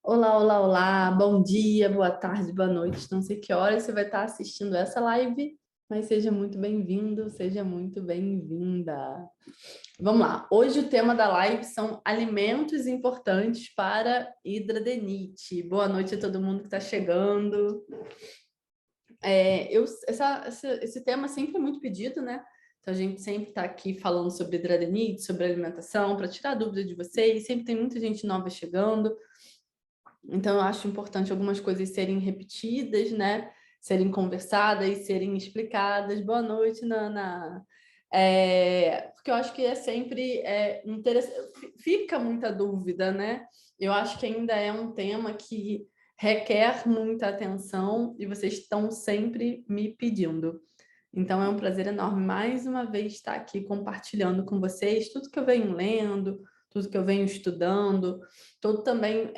Olá, olá, olá, bom dia, boa tarde, boa noite. Não sei que hora você vai estar assistindo essa live, mas seja muito bem-vindo, seja muito bem-vinda. Vamos lá, hoje o tema da live são alimentos importantes para hidradenite. Boa noite a todo mundo que está chegando. Esse tema sempre é muito pedido, né? Então a gente sempre está aqui falando sobre hidradenite, sobre alimentação, para tirar dúvida de vocês. Sempre tem muita gente nova chegando. Então, eu acho importante algumas coisas serem repetidas, né? Serem conversadas, serem explicadas. Boa noite, Nana. Porque eu acho que é sempre interessante. Fica muita dúvida, né? Eu acho que ainda é um tema que requer muita atenção e vocês estão sempre me pedindo. Então, é um prazer enorme mais uma vez estar aqui compartilhando com vocês tudo que eu venho lendo, tudo que eu venho estudando, tudo também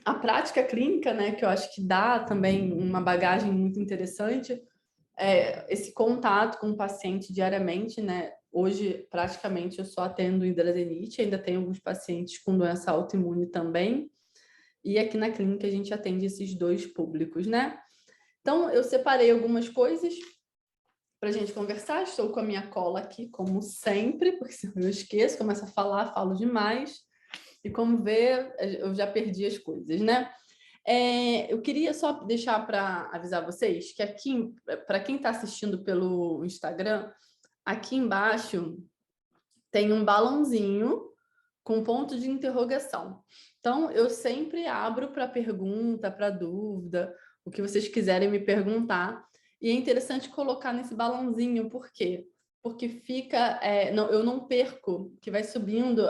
a prática clínica, né, que eu acho que dá também uma bagagem muito interessante, esse contato com o paciente diariamente, né? Hoje, praticamente, eu só atendo hidradenite, ainda tenho alguns pacientes com doença autoimune também, e aqui na clínica a gente atende esses dois públicos, né? Então, eu separei algumas coisas para a gente conversar. Estou com a minha cola aqui, como sempre, porque senão eu esqueço, começo a falar, falo demais. E como vê, eu já perdi as coisas, né? Eu queria só deixar para avisar vocês que aqui, para quem está assistindo pelo Instagram, aqui embaixo tem um balãozinho com ponto de interrogação. Então, eu sempre abro para pergunta, para dúvida, o que vocês quiserem me perguntar. E é interessante colocar nesse balãozinho, por quê? Porque fica, não, eu não perco, que vai subindo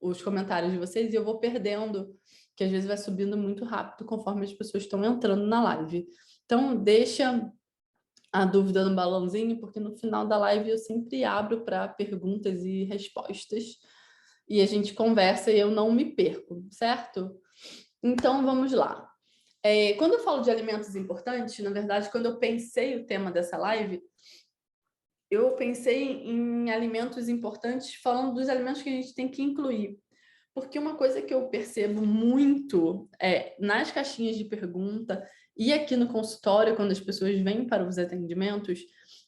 os comentários de vocês e eu vou perdendo, que às vezes vai subindo muito rápido conforme as pessoas estão entrando na live. Então, deixa a dúvida no balãozinho, porque no final da live eu sempre abro para perguntas e respostas e a gente conversa e eu não me perco, certo? Então, vamos lá. Quando eu falo de alimentos importantes, na verdade, quando eu pensei o tema dessa live, eu pensei em alimentos importantes, falando dos alimentos que a gente tem que incluir. Porque uma coisa que eu percebo muito nas caixinhas de pergunta e aqui no consultório, quando as pessoas vêm para os atendimentos,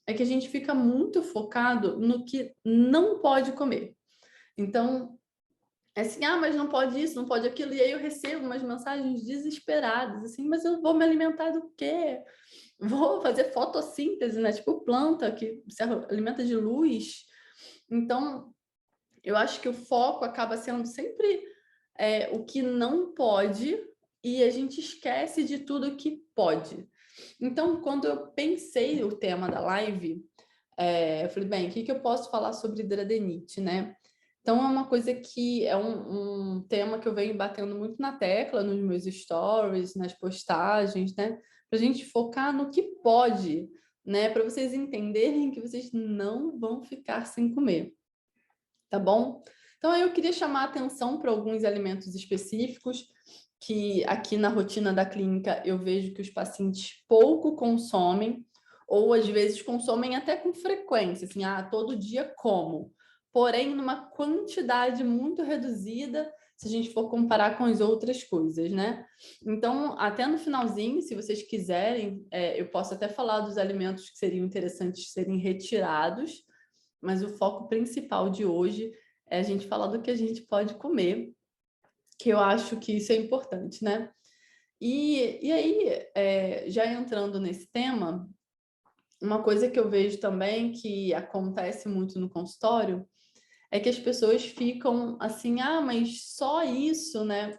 é que a gente fica muito focado no que não pode comer. Então, é assim, mas não pode isso, não pode aquilo. E aí eu recebo umas mensagens desesperadas, assim, mas eu vou me alimentar do quê? Vou fazer fotossíntese, né? Tipo planta que se alimenta de luz. Então, eu acho que o foco acaba sendo sempre o que não pode e a gente esquece de tudo que pode. Então, quando eu pensei o tema da live, eu falei, bem, o que eu posso falar sobre hidradenite, né? Então, é uma coisa que é um tema que eu venho batendo muito na tecla nos meus stories, nas postagens, né? Para a gente focar no que pode, né? Para vocês entenderem que vocês não vão ficar sem comer, tá bom? Então, eu queria chamar a atenção para alguns alimentos específicos que aqui na rotina da clínica eu vejo que os pacientes pouco consomem, ou às vezes consomem até com frequência, assim, todo dia como. Porém, numa quantidade muito reduzida, se a gente for comparar com as outras coisas, né? Então, até no finalzinho, se vocês quiserem, eu posso até falar dos alimentos que seriam interessantes serem retirados, mas o foco principal de hoje é a gente falar do que a gente pode comer, que eu acho que isso é importante, né? E aí, já entrando nesse tema, uma coisa que eu vejo também que acontece muito no consultório é que as pessoas ficam assim, mas só isso, né?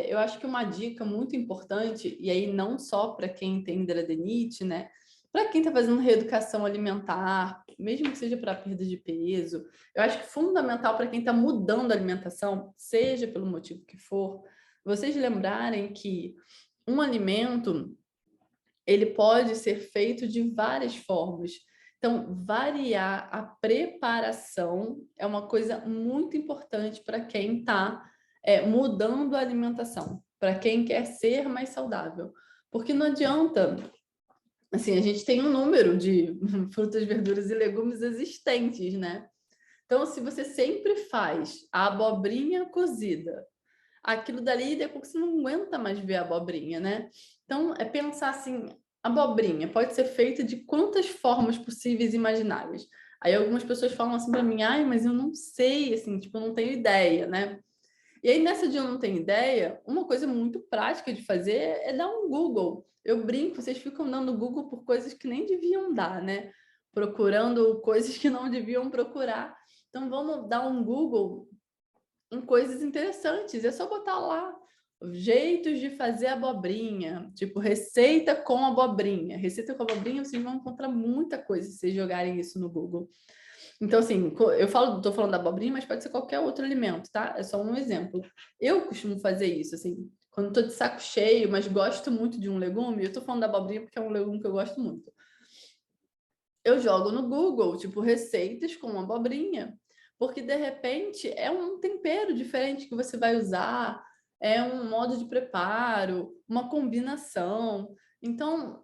Eu acho que uma dica muito importante, e aí não só para quem tem hidradeniite, né? Para quem está fazendo reeducação alimentar, mesmo que seja para perda de peso, eu acho que fundamental para quem está mudando a alimentação, seja pelo motivo que for, vocês lembrarem que um alimento ele pode ser feito de várias formas. Então, variar a preparação é uma coisa muito importante para quem está mudando a alimentação, para quem quer ser mais saudável. Porque não adianta, assim, a gente tem um número de frutas, verduras e legumes existentes, né? Então, se você sempre faz a abobrinha cozida, aquilo dali, depois você não aguenta mais ver a abobrinha, né? Então, é pensar assim, abobrinha pode ser feita de quantas formas possíveis e imagináveis. Aí algumas pessoas falam assim para mim, ai, mas eu não sei, assim, tipo, eu não tenho ideia, né? E aí, nessa de eu não tenho ideia, uma coisa muito prática de fazer é dar um Google. Eu brinco, vocês ficam dando Google por coisas que nem deviam dar, né? Procurando coisas que não deviam procurar. Então, vamos dar um Google em coisas interessantes. É só botar lá jeitos de fazer abobrinha, tipo receita com abobrinha. Receita com abobrinha, vocês vão encontrar muita coisa se vocês jogarem isso no Google. Então, assim, eu tô falando da abobrinha, mas pode ser qualquer outro alimento, tá? É só um exemplo. Eu costumo fazer isso, assim, quando tô de saco cheio, mas gosto muito de um legume, eu tô falando da abobrinha porque é um legume que eu gosto muito. Eu jogo no Google, tipo, receitas com abobrinha, porque de repente é um tempero diferente que você vai usar, é um modo de preparo, uma combinação. Então,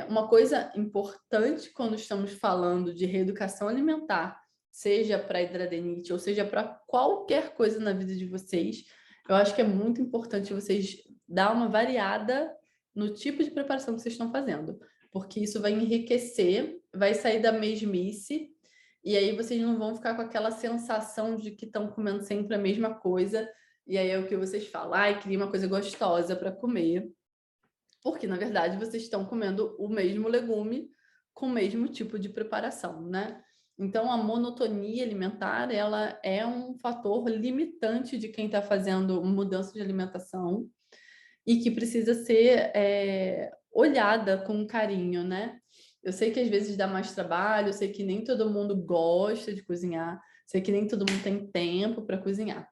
uma coisa importante quando estamos falando de reeducação alimentar, seja para hidradenites ou seja para qualquer coisa na vida de vocês, eu acho que é muito importante vocês dar uma variada no tipo de preparação que vocês estão fazendo, porque isso vai enriquecer, vai sair da mesmice, e aí vocês não vão ficar com aquela sensação de que estão comendo sempre a mesma coisa, e aí é o que vocês falam, ai, queria uma coisa gostosa para comer, porque na verdade vocês estão comendo o mesmo legume com o mesmo tipo de preparação, né? Então a monotonia alimentar, ela é um fator limitante de quem está fazendo mudança de alimentação e que precisa ser olhada com carinho, né? Eu sei que às vezes dá mais trabalho, eu sei que nem todo mundo gosta de cozinhar, sei que nem todo mundo tem tempo para cozinhar.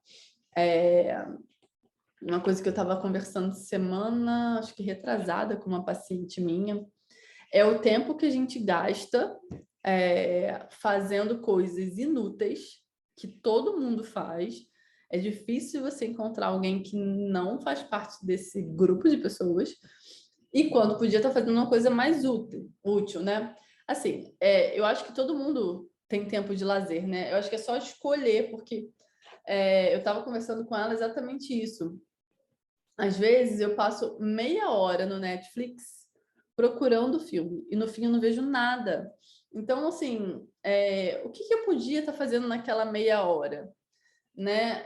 Uma coisa que eu estava conversando semana, acho que retrasada, com uma paciente minha, é o tempo que a gente gasta fazendo coisas inúteis, que todo mundo faz. É difícil você encontrar alguém que não faz parte desse grupo de pessoas, e quando podia estar fazendo uma coisa mais útil, né? Assim, eu acho que todo mundo tem tempo de lazer, né? Eu acho que é só escolher, porque eu estava conversando com ela exatamente isso. Às vezes eu passo meia hora no Netflix procurando filme e no fim eu não vejo nada. Então, assim, o que eu podia estar fazendo naquela meia hora? Né?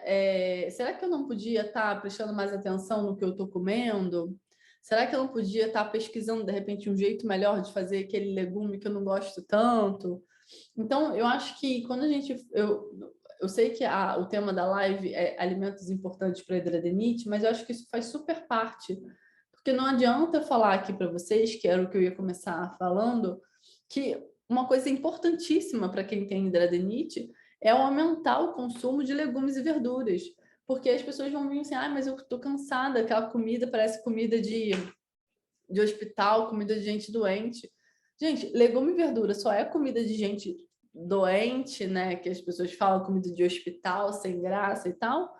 Será que eu não podia estar prestando mais atenção no que eu estou comendo? Será que eu não podia estar pesquisando, de repente, um jeito melhor de fazer aquele legume que eu não gosto tanto? Então, eu acho que quando a gente... Eu sei que o tema da live é alimentos importantes para a hidradenites, mas eu acho que isso faz super parte. Porque não adianta eu falar aqui para vocês, que era o que eu ia começar falando, que uma coisa importantíssima para quem tem hidradenites é aumentar o consumo de legumes e verduras. Porque as pessoas vão vir assim, mas eu estou cansada, aquela comida parece comida de hospital, comida de gente doente. Gente, legume e verdura só é comida de gente doente, né? Que as pessoas falam comida de hospital, sem graça e tal,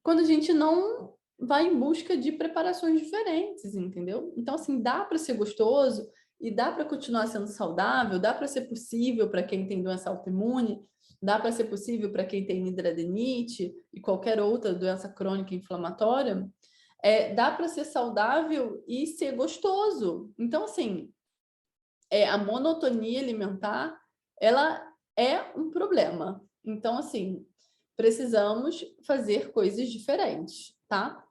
quando a gente não vai em busca de preparações diferentes, entendeu? Então, assim, dá para ser gostoso e dá para continuar sendo saudável, dá para ser possível para quem tem doença autoimune, dá para ser possível para quem tem hidradenite e qualquer outra doença crônica inflamatória, dá para ser saudável e ser gostoso. Então, assim, a monotonia alimentar, ela é um problema. Então, assim, precisamos fazer coisas diferentes, tá?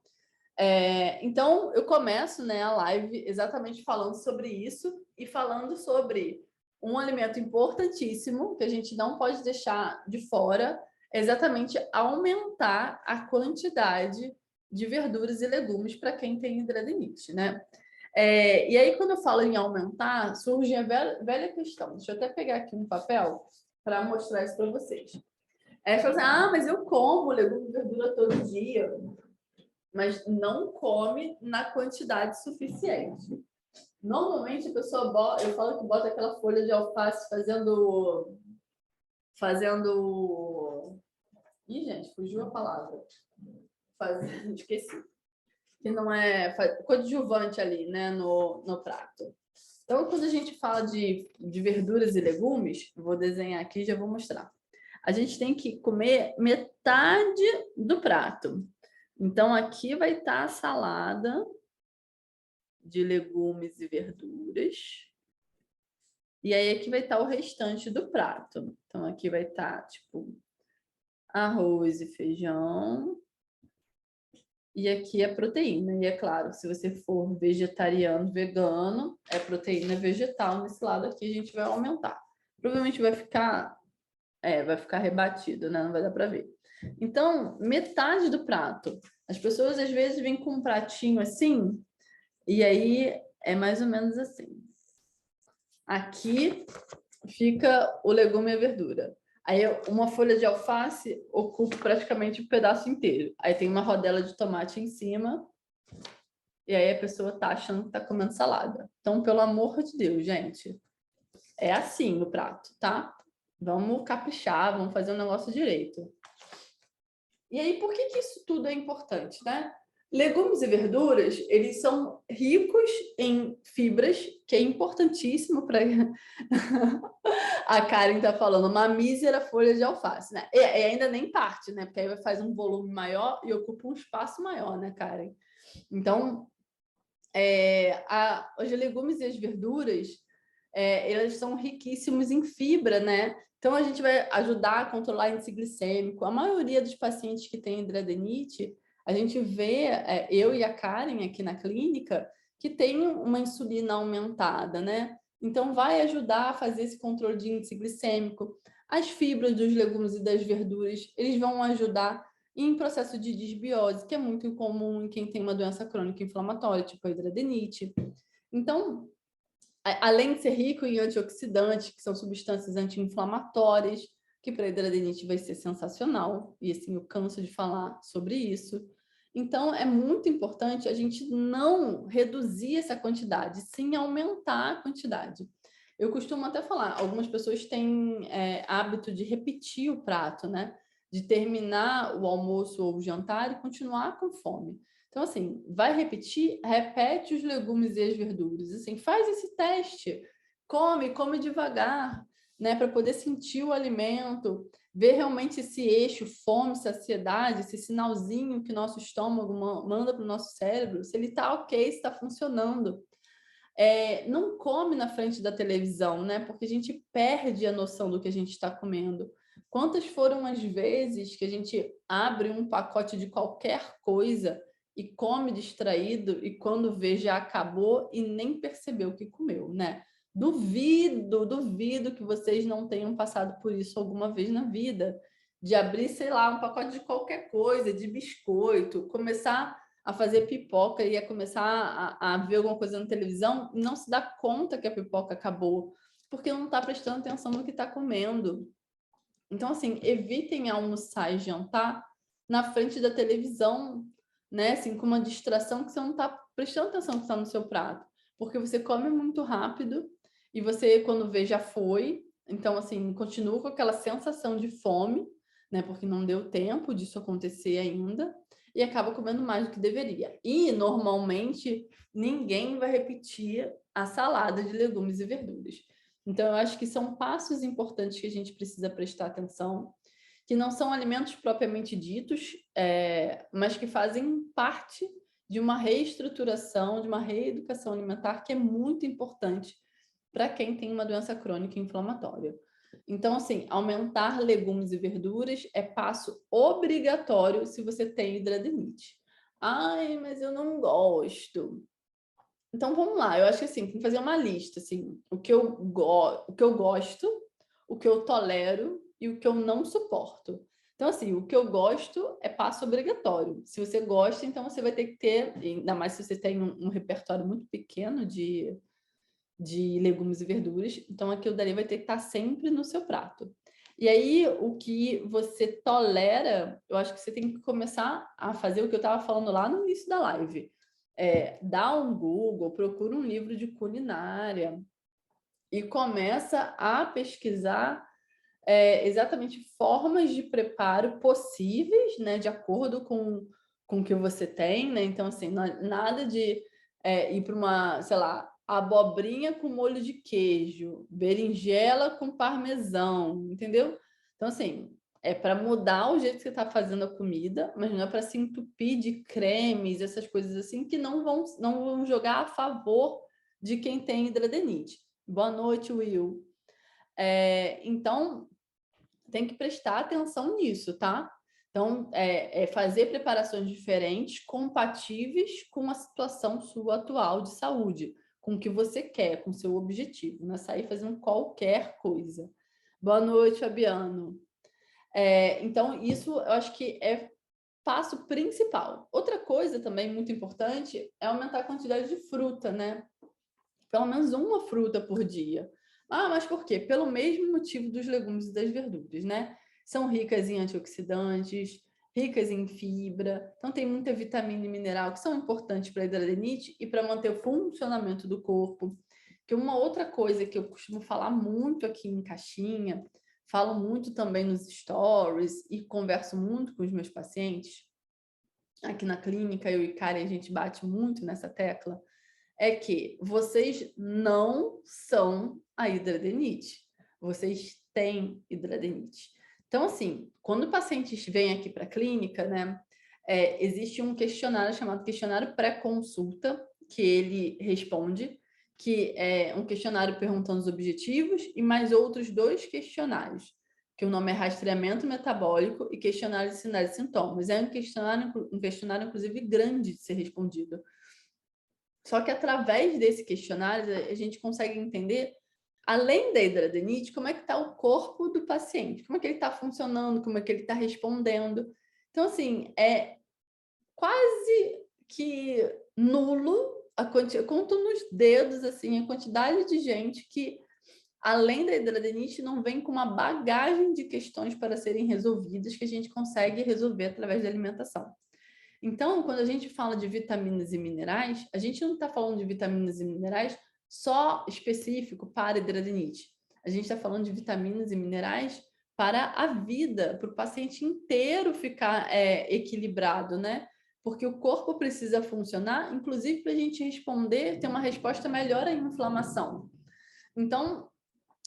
Então, eu começo, né, a live exatamente falando sobre isso e falando sobre um alimento importantíssimo que a gente não pode deixar de fora, é exatamente aumentar a quantidade de verduras e legumes para quem tem hidradenites, né? E aí, quando eu falo em aumentar, surge a velha questão. Deixa eu até pegar aqui um papel para mostrar isso para vocês. Fala assim, mas eu como legume e verdura todo dia, mas não come na quantidade suficiente. Normalmente a pessoa bota, eu falo que bota aquela folha de alface fazendo... Ih, gente, fugiu a palavra. Esqueci. Que não é coadjuvante ali, né, no prato. Então, quando a gente fala de verduras e legumes, vou desenhar aqui e já vou mostrar. A gente tem que comer metade do prato. Então, aqui vai estar a salada de legumes e verduras. E aí, aqui vai estar o restante do prato. Então, aqui vai estar, tipo, arroz e feijão. E aqui é proteína. E é claro, se você for vegetariano, vegano, é proteína vegetal. Nesse lado aqui a gente vai aumentar. Provavelmente vai ficar rebatido, né? Não vai dar para ver. Então, metade do prato. As pessoas às vezes vêm com um pratinho assim, e aí é mais ou menos assim. Aqui fica o legume e a verdura. Aí uma folha de alface ocupa praticamente o pedaço inteiro. Aí tem uma rodela de tomate em cima. E aí a pessoa tá achando que tá comendo salada. Então, pelo amor de Deus, gente, é assim o prato, tá? Vamos caprichar, vamos fazer um negócio direito. E aí, por que isso tudo é importante, né? Legumes e verduras, eles são ricos em fibras, que é importantíssimo para a Karen tá falando, uma mísera folha de alface, né? E ainda nem parte, né? Porque aí faz um volume maior e ocupa um espaço maior, né, Karen? Então, os legumes e as verduras, eles são riquíssimos em fibra, né? Então, a gente vai ajudar a controlar o índice glicêmico. A maioria dos pacientes que têm hidradenites, a gente vê, eu e a Karen aqui na clínica, que tem uma insulina aumentada, né? Então, vai ajudar a fazer esse controle de índice glicêmico. As fibras dos legumes e das verduras, eles vão ajudar em processo de desbiose, que é muito comum em quem tem uma doença crônica inflamatória, tipo a hidradenites. Então, além de ser rico em antioxidantes, que são substâncias anti-inflamatórias, que para a hidradenites vai ser sensacional, e assim, eu canso de falar sobre isso. Então, é muito importante a gente não reduzir essa quantidade, sim aumentar a quantidade. Eu costumo até falar, algumas pessoas têm hábito de repetir o prato, né? De terminar o almoço ou o jantar e continuar com fome. Então, assim, vai repetir, repete os legumes e as verduras. Assim, faz esse teste. Come devagar, né? Para poder sentir o alimento, ver realmente esse eixo, fome, saciedade, esse sinalzinho que nosso estômago manda para o nosso cérebro, se ele está ok, se está funcionando. Não come na frente da televisão, né? Porque a gente perde a noção do que a gente está comendo. Quantas foram as vezes que a gente abre um pacote de qualquer coisa e come distraído e quando vê já acabou e nem percebeu o que comeu, né? Duvido que vocês não tenham passado por isso alguma vez na vida, de abrir, sei lá, um pacote de qualquer coisa, de biscoito, começar a fazer pipoca e a começar a ver alguma coisa na televisão, não se dá conta que a pipoca acabou, porque não está prestando atenção no que está comendo. Então, assim, evitem almoçar e jantar na frente da televisão, né? Assim, com uma distração que você não está prestando atenção que está no seu prato. Porque você come muito rápido e você, quando vê, já foi. Então, assim, continua com aquela sensação de fome, né? Porque não deu tempo disso acontecer ainda. E acaba comendo mais do que deveria. E, normalmente, ninguém vai repetir a salada de legumes e verduras. Então, eu acho que são passos importantes que a gente precisa prestar atenção, que não são alimentos propriamente ditos, mas que fazem parte de uma reestruturação, de uma reeducação alimentar que é muito importante para quem tem uma doença crônica inflamatória. Então, assim, aumentar legumes e verduras é passo obrigatório se você tem hidradenites. Ai, mas eu não gosto. Então vamos lá, eu acho que assim, tem que fazer uma lista, assim, o que eu gosto, o que eu tolero e o que eu não suporto. Então, assim, o que eu gosto é passo obrigatório. Se você gosta, então você vai ter que ter, ainda mais se você tem um repertório muito pequeno de legumes e verduras, então aquilo dali vai ter que estar sempre no seu prato. E aí, o que você tolera, eu acho que você tem que começar a fazer o que eu estava falando lá no início da live. Dá um Google, procura um livro de culinária e começa a pesquisar exatamente formas de preparo possíveis, né, de acordo com o que você tem, né? Então, assim, nada de ir para uma, sei lá, abobrinha com molho de queijo, berinjela com parmesão, entendeu? Então, assim, É para mudar o jeito que você está fazendo a comida, mas não é para se entupir de cremes, essas coisas assim, que não vão jogar a favor de quem tem hidradenite. Boa noite, Will. Então, tem que prestar atenção nisso, tá? Então, fazer preparações diferentes, compatíveis com a situação sua atual de saúde, com o que você quer, com o seu objetivo, não é sair fazendo qualquer coisa. Boa noite, Fabiano. Então, isso eu acho que é passo principal. Outra coisa também muito importante é aumentar a quantidade de fruta, né? Pelo menos uma fruta por dia. Ah, mas por quê? Pelo mesmo motivo dos legumes e das verduras, né? São ricas em antioxidantes, ricas em fibra, então tem muita vitamina e mineral que são importantes para a hidradenite e para manter o funcionamento do corpo. Que uma outra coisa que eu costumo falar muito aqui em caixinha, falo muito também nos stories e converso muito com os meus pacientes, aqui na clínica, eu e Karen, a gente bate muito nessa tecla, é que vocês não são a hidradenite. Vocês têm hidradenite. Então, assim, quando o paciente vem aqui para a clínica, né, existe um questionário chamado questionário pré-consulta, que ele responde, que é um questionário perguntando os objetivos e mais outros 2 questionários, que o nome é rastreamento metabólico e questionário de sinais e sintomas. É um questionário, inclusive, grande de ser respondido. Só que através desse questionário, a gente consegue entender, além da hidradenite, como é que está o corpo do paciente, como é que ele está funcionando, como é que ele está respondendo. Então, assim, é quase que nulo, conto nos dedos, assim, a quantidade de gente que, além da hidradenite, não vem com uma bagagem de questões para serem resolvidas que a gente consegue resolver através da alimentação. Então, quando a gente fala de vitaminas e minerais, a gente não está falando de vitaminas e minerais só específico para hidradenite. A gente está falando de vitaminas e minerais para a vida, para o paciente inteiro ficar equilibrado, né? Porque o corpo precisa funcionar, inclusive para a gente responder, ter uma resposta melhor à inflamação. Então,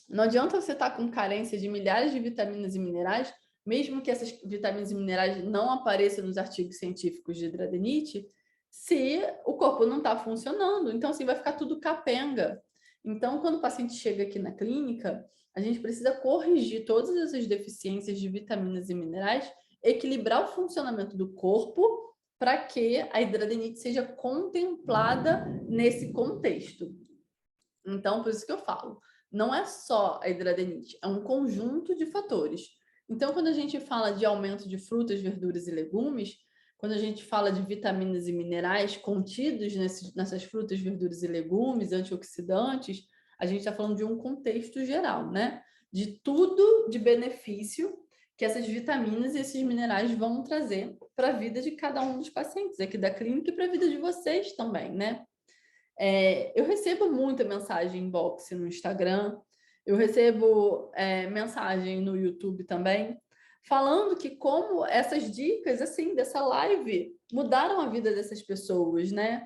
não adianta você estar com carência de milhares de vitaminas e minerais, mesmo que essas vitaminas e minerais não apareçam nos artigos científicos de hidradenite, se o corpo não está funcionando. Então, assim, vai ficar tudo capenga. Então, quando o paciente chega aqui na clínica, a gente precisa corrigir todas essas deficiências de vitaminas e minerais, equilibrar o funcionamento do corpo para que a hidradenite seja contemplada nesse contexto. Então, por isso que eu falo, não é só a hidradenite, é um conjunto de fatores. Então, quando a gente fala de aumento de frutas, verduras e legumes, quando a gente fala de vitaminas e minerais contidos nessas frutas, verduras e legumes, antioxidantes, a gente está falando de um contexto geral, né? De tudo de benefício que essas vitaminas e esses minerais vão trazer para a vida de cada um dos pacientes aqui da clínica e para a vida de vocês também, né? Eu recebo muita mensagem inbox no Instagram, eu recebo mensagem no YouTube também, falando que como essas dicas, assim, dessa live mudaram a vida dessas pessoas, né?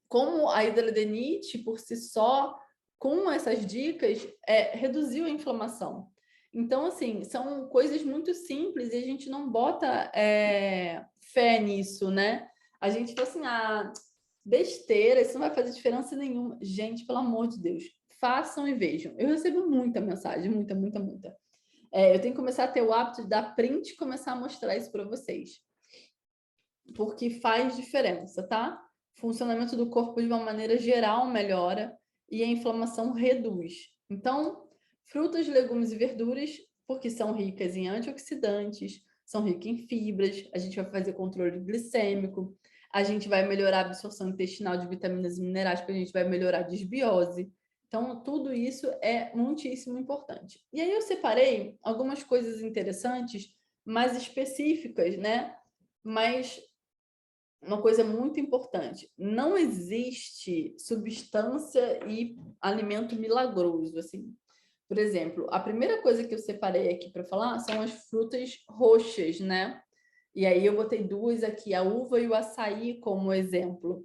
Como a hidradenite, por si só, com essas dicas, reduziu a inflamação. Então, assim, são coisas muito simples e a gente não bota fé nisso, né? A gente fala assim, besteira, isso não vai fazer diferença nenhuma. Gente, pelo amor de Deus, façam e vejam. Eu recebo muita mensagem, muita, muita, muita. Eu tenho que começar a ter o hábito de dar print e começar a mostrar isso para vocês. Porque faz diferença, tá? O funcionamento do corpo de uma maneira geral melhora e a inflamação reduz. Então, frutas, legumes e verduras, porque são ricas em antioxidantes, são ricas em fibras, a gente vai fazer controle glicêmico, a gente vai melhorar a absorção intestinal de vitaminas e minerais, porque a gente vai melhorar a desbiose. Então, tudo isso é muitíssimo importante. E aí eu separei algumas coisas interessantes, mais específicas, né? Mas uma coisa muito importante, não existe substância e alimento milagroso, assim. Por exemplo, a primeira coisa que eu separei aqui para falar são as frutas roxas, né? E aí eu botei 2 aqui, a uva e o açaí como exemplo.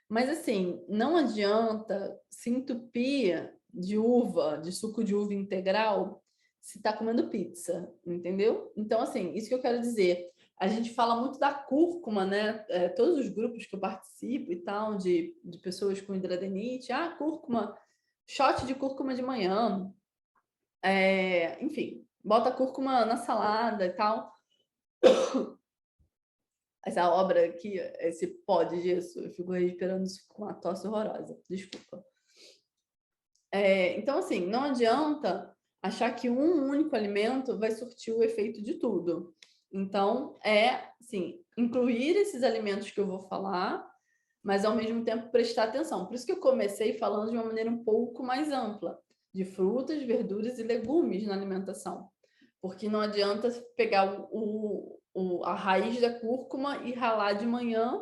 Mas assim, não adianta se entupir de uva, de suco de uva integral, se está comendo pizza, entendeu? Então, assim, isso que eu quero dizer. A gente fala muito da cúrcuma, né? Todos os grupos que eu participo e tal, de pessoas com hidradenite, cúrcuma, shot de cúrcuma de manhã, enfim, bota cúrcuma na salada e tal. Essa obra aqui, esse pó de gesso, eu fico respirando isso com uma tosse horrorosa, desculpa. Então, assim, não adianta achar que um único alimento vai surtir o efeito de tudo. Então, assim, incluir esses alimentos que eu vou falar, mas ao mesmo tempo prestar atenção. Por isso que eu comecei falando de uma maneira um pouco mais ampla, de frutas, verduras e legumes na alimentação. Porque não adianta pegar a raiz da cúrcuma e ralar de manhã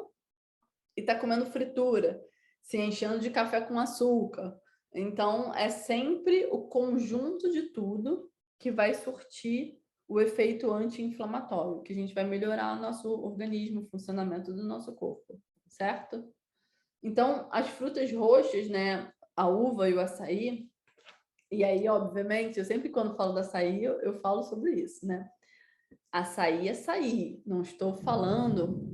e tá comendo fritura, se enchendo de café com açúcar. Então, é sempre o conjunto de tudo que vai surtir o efeito anti-inflamatório, que a gente vai melhorar o nosso organismo, o funcionamento do nosso corpo, certo? Então, as frutas roxas, né, a uva e o açaí, e aí, obviamente, eu sempre quando falo do açaí, eu falo sobre isso, né? Açaí é açaí, não estou falando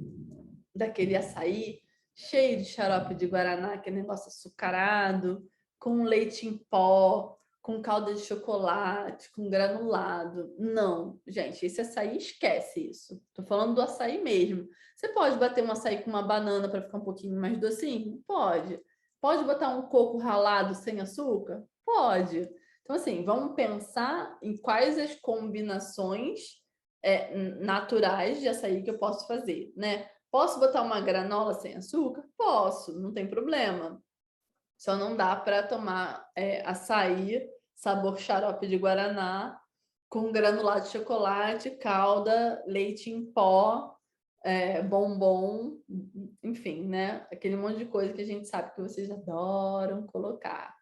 daquele açaí cheio de xarope de guaraná, aquele negócio açucarado, com leite em pó, com calda de chocolate, com granulado. Não, gente, esse açaí esquece isso. Tô falando do açaí mesmo. Você pode bater um açaí com uma banana para ficar um pouquinho mais docinho? Pode. Pode botar um coco ralado sem açúcar? Pode. Então, assim, vamos pensar em quais as combinações naturais de açaí que eu posso fazer, né? Posso botar uma granola sem açúcar? Posso, não tem problema. Só não dá para tomar açaí, sabor xarope de guaraná, com granulado de chocolate, calda, leite em pó, bombom, enfim, né? Aquele monte de coisa que a gente sabe que vocês adoram colocar.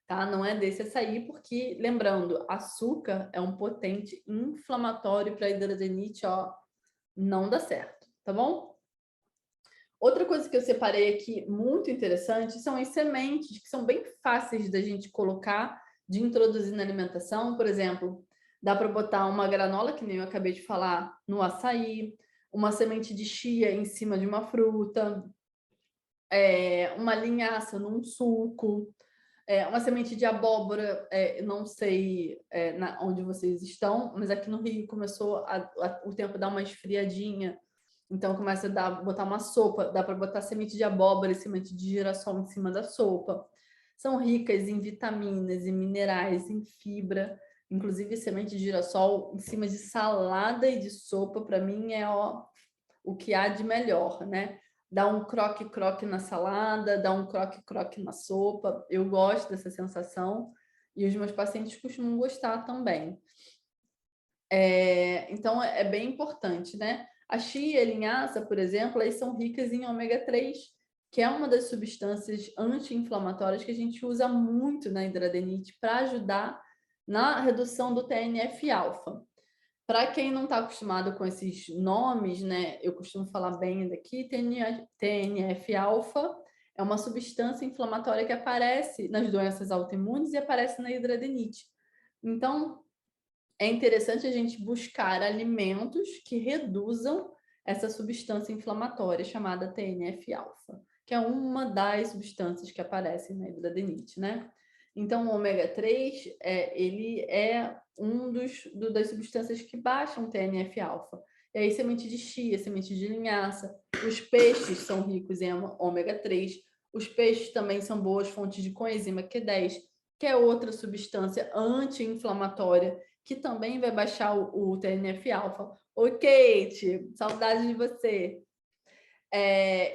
Tá? Não é desse açaí, porque, lembrando, açúcar é um potente inflamatório para hidradinite, ó, não dá certo, tá bom? Outra coisa que eu separei aqui muito interessante são as sementes, que são bem fáceis da gente colocar, de introduzir na alimentação. Por exemplo, dá para botar uma granola, que nem eu acabei de falar, no açaí, uma semente de chia em cima de uma fruta, uma linhaça num suco, uma semente de abóbora, não sei onde vocês estão, mas aqui no Rio começou o tempo dar uma esfriadinha, então começa a botar uma sopa, dá para botar semente de abóbora e semente de girassol em cima da sopa. São ricas em vitaminas, em minerais, em fibra, inclusive semente de girassol em cima de salada e de sopa, para mim o que há de melhor, né? Dá um croque-croque na salada, dá um croque-croque na sopa. Eu gosto dessa sensação e os meus pacientes costumam gostar também. Então, é bem importante, né? A chia e a linhaça, por exemplo, elas são ricas em ômega 3, que é uma das substâncias anti-inflamatórias que a gente usa muito na hidradenite para ajudar na redução do TNF-alfa. Para quem não está acostumado com esses nomes, né, eu costumo falar bem daqui, TNF-alfa é uma substância inflamatória que aparece nas doenças autoimunes e aparece na hidradenite. Então, é interessante a gente buscar alimentos que reduzam essa substância inflamatória chamada TNF-alfa, que é uma das substâncias que aparecem na hidradenite, né? Então, o ômega 3, ele é das substâncias que baixam TNF-alfa. E aí, semente de chia, semente de linhaça, os peixes são ricos em ômega 3, os peixes também são boas fontes de coenzima Q10, que é outra substância anti-inflamatória, que também vai baixar o TNF-alfa. Oi, Kate, saudade de você.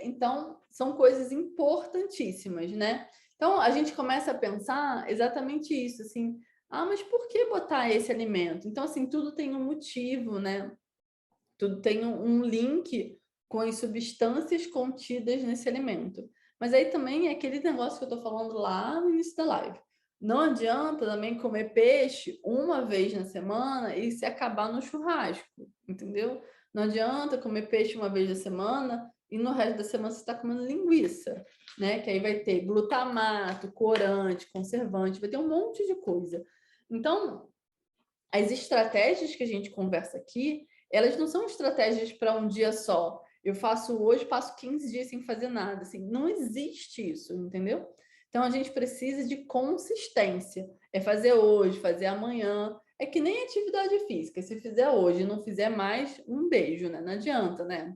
Então, são coisas importantíssimas, né? Então, a gente começa a pensar exatamente isso, assim, mas por que botar esse alimento? Então, assim, tudo tem um motivo, né? Tudo tem um link com as substâncias contidas nesse alimento. Mas aí também é aquele negócio que eu estou falando lá no início da live. Não adianta também comer peixe uma vez na semana e se acabar no churrasco, entendeu? Não adianta comer peixe uma vez na semana e no resto da semana você está comendo linguiça, né? Que aí vai ter glutamato, corante, conservante, vai ter um monte de coisa. Então, as estratégias que a gente conversa aqui, elas não são estratégias para um dia só. Eu faço hoje, passo 15 dias sem fazer nada. Assim, não existe isso, entendeu? Então, a gente precisa de consistência. É fazer hoje, fazer amanhã. É que nem atividade física. Se fizer hoje e não fizer mais, um beijo, né? Não adianta, né?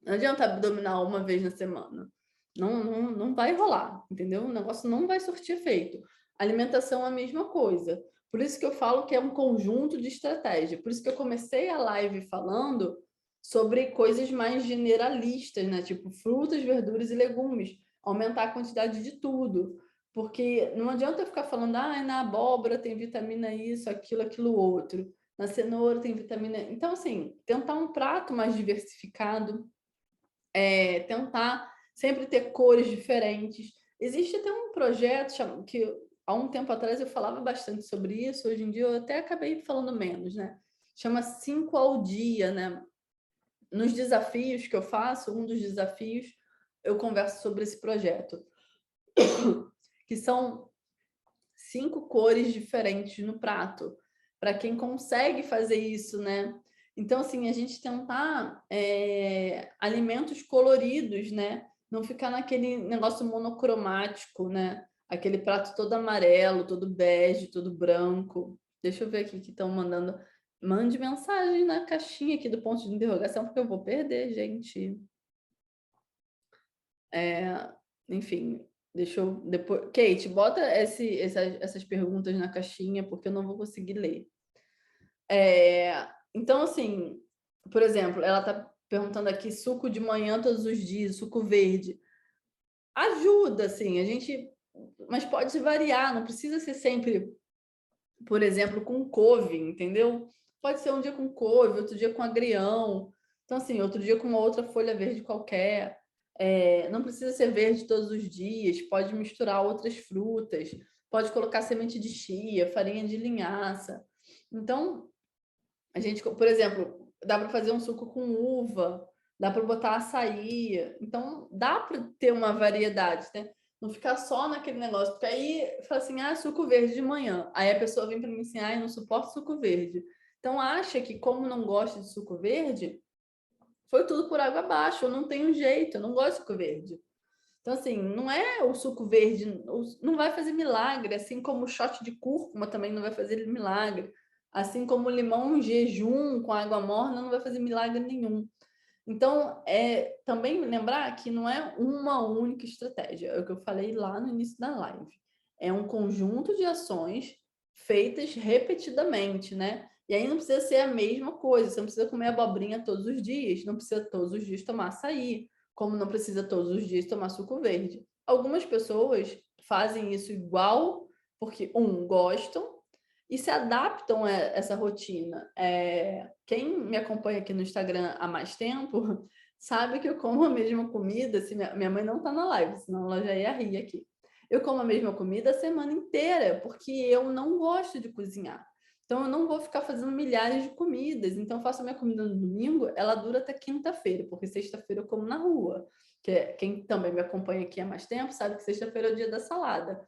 Não adianta abdominal uma vez na semana. Não vai rolar, entendeu? O negócio não vai surtir efeito. Alimentação é a mesma coisa. Por isso que eu falo que é um conjunto de estratégia. Por isso que eu comecei a live falando sobre coisas mais generalistas, né? Tipo frutas, verduras e legumes. Aumentar a quantidade de tudo. Porque não adianta eu ficar falando, na abóbora tem vitamina isso, aquilo, outro. Na cenoura tem vitamina... Então, assim, tentar um prato mais diversificado, tentar sempre ter cores diferentes. Existe até um projeto que há um tempo atrás eu falava bastante sobre isso, hoje em dia eu até acabei falando menos, né? Chama 5 ao dia, né? Nos desafios que eu faço, um dos desafios, eu converso sobre esse projeto, que são 5 cores diferentes no prato, para quem consegue fazer isso, né? Então, assim, a gente tentar alimentos coloridos, né? Não ficar naquele negócio monocromático, né? Aquele prato todo amarelo, todo bege, todo branco. Deixa eu ver aqui que estão mandando. Mande mensagem na caixinha aqui do ponto de interrogação, porque eu vou perder, gente. Enfim, deixa eu depois. Kate, bota essas perguntas na caixinha, porque eu não vou conseguir ler. Então, assim, por exemplo, ela está perguntando aqui suco de manhã todos os dias, suco verde. Ajuda, assim, a gente. Mas pode variar, não precisa ser sempre, por exemplo, com couve, entendeu? Pode ser um dia com couve, outro dia com agrião. Então, assim, outro dia com uma outra folha verde qualquer. Não precisa ser verde todos os dias, pode misturar outras frutas, pode colocar semente de chia, farinha de linhaça. Então, a gente, por exemplo, dá para fazer um suco com uva, dá para botar açaí. Então, dá para ter uma variedade, né? Não ficar só naquele negócio, porque aí fala assim, suco verde de manhã. Aí a pessoa vem para mim assim, eu não suporto suco verde. Então, acha que como não gosta de suco verde, foi tudo por água abaixo, eu não tenho jeito, eu não gosto de suco verde. Então, assim, não é o suco verde, não vai fazer milagre, assim como o shot de cúrcuma também não vai fazer milagre, assim como o limão em jejum com água morna não vai fazer milagre nenhum. Então, também lembrar que não é uma única estratégia, é o que eu falei lá no início da live. É um conjunto de ações feitas repetidamente, né? E aí não precisa ser a mesma coisa, você não precisa comer abobrinha todos os dias, não precisa todos os dias tomar açaí, como não precisa todos os dias tomar suco verde. Algumas pessoas fazem isso igual porque, gostam e se adaptam a essa rotina. Quem me acompanha aqui no Instagram há mais tempo sabe que eu como a mesma comida. Se minha mãe não está na live, senão ela já ia rir aqui. Eu como a mesma comida a semana inteira, porque eu não gosto de cozinhar. Então, eu não vou ficar fazendo milhares de comidas. Então, eu faço a minha comida no domingo, ela dura até quinta-feira, porque sexta-feira eu como na rua. Quem também me acompanha aqui há mais tempo sabe que sexta-feira é o dia da salada.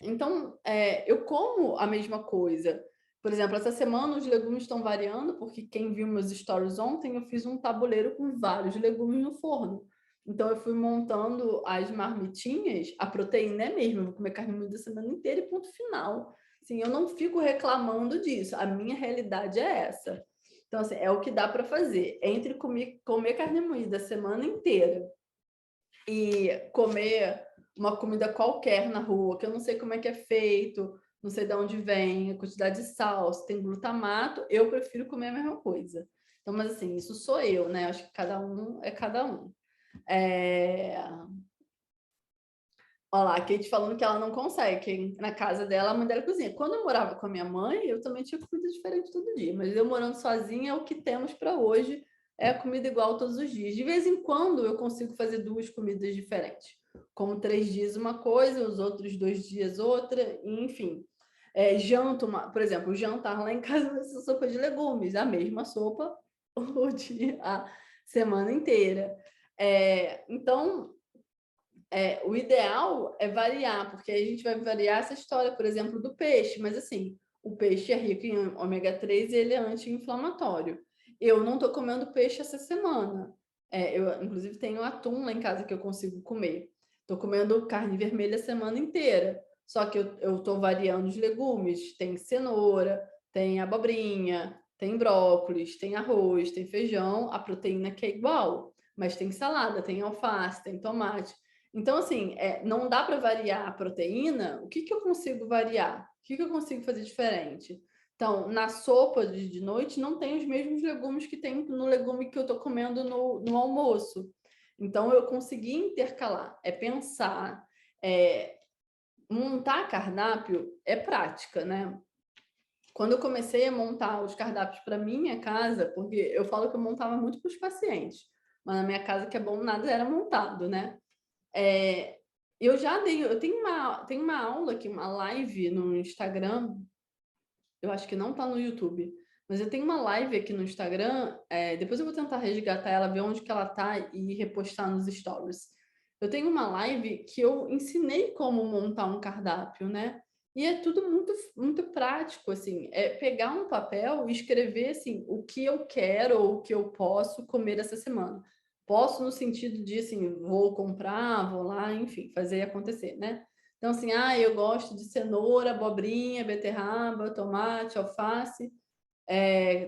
Então, eu como a mesma coisa. Por exemplo, essa semana os legumes estão variando, porque quem viu meus stories ontem, eu fiz um tabuleiro com vários legumes no forno. Então, eu fui montando as marmitinhas, a proteína é mesmo, eu vou comer carne moída a semana inteira e ponto final. Assim, eu não fico reclamando disso, a minha realidade é essa. Então, assim, é o que dá para fazer. Entre comer carne moída a semana inteira e comer uma comida qualquer na rua, que eu não sei como é que é feito, não sei de onde vem, a quantidade de sal, se tem glutamato, eu prefiro comer a mesma coisa. Então, mas assim, isso sou eu, né? Acho que cada um é cada um. Olha lá, a Kate falando que ela não consegue, que na casa dela, a mãe dela cozinha. Quando eu morava com a minha mãe, eu também tinha comida diferente todo dia, mas eu morando sozinha, o que temos para hoje é a comida igual todos os dias. De vez em quando eu consigo fazer 2 comidas diferentes, como 3 dias uma coisa, os outros 2 dias outra, enfim. Janto, por exemplo, o jantar lá em casa vai ser sopa de legumes, a mesma sopa a semana inteira. Então, o ideal é variar, porque aí a gente vai variar essa história, por exemplo, do peixe, mas assim, o peixe é rico em ômega 3 e ele é anti-inflamatório. Eu não estou comendo peixe essa semana. Eu, inclusive, tenho atum lá em casa que eu consigo comer. Estou comendo carne vermelha a semana inteira. Só que eu estou variando os legumes. Tem cenoura, tem abobrinha, tem brócolis, tem arroz, tem feijão. A proteína que é igual. Mas tem salada, tem alface, tem tomate. Então, assim, não dá para variar a proteína. O que eu consigo variar? O que eu consigo fazer diferente? Então, na sopa de noite, não tem os mesmos legumes que tem no legume que eu estou comendo no almoço. Então, eu consegui intercalar. É pensar. Montar cardápio é prática, né? Quando eu comecei a montar os cardápios para minha casa, porque eu falo que eu montava muito para os pacientes, mas na minha casa, que é bom, nada era montado, né? Eu tenho uma aula aqui, uma live no Instagram, eu acho que não tá no YouTube, mas eu tenho uma live aqui no Instagram, depois eu vou tentar resgatar ela, ver onde que ela tá e repostar nos stories. Eu tenho uma live que eu ensinei como montar um cardápio, né? E é tudo muito, muito prático, assim, é pegar um papel e escrever, assim, o que eu quero ou o que eu posso comer essa semana. Posso no sentido de, assim, vou comprar, vou lá, enfim, fazer acontecer, né? Então, assim, eu gosto de cenoura, abobrinha, beterraba, tomate, alface.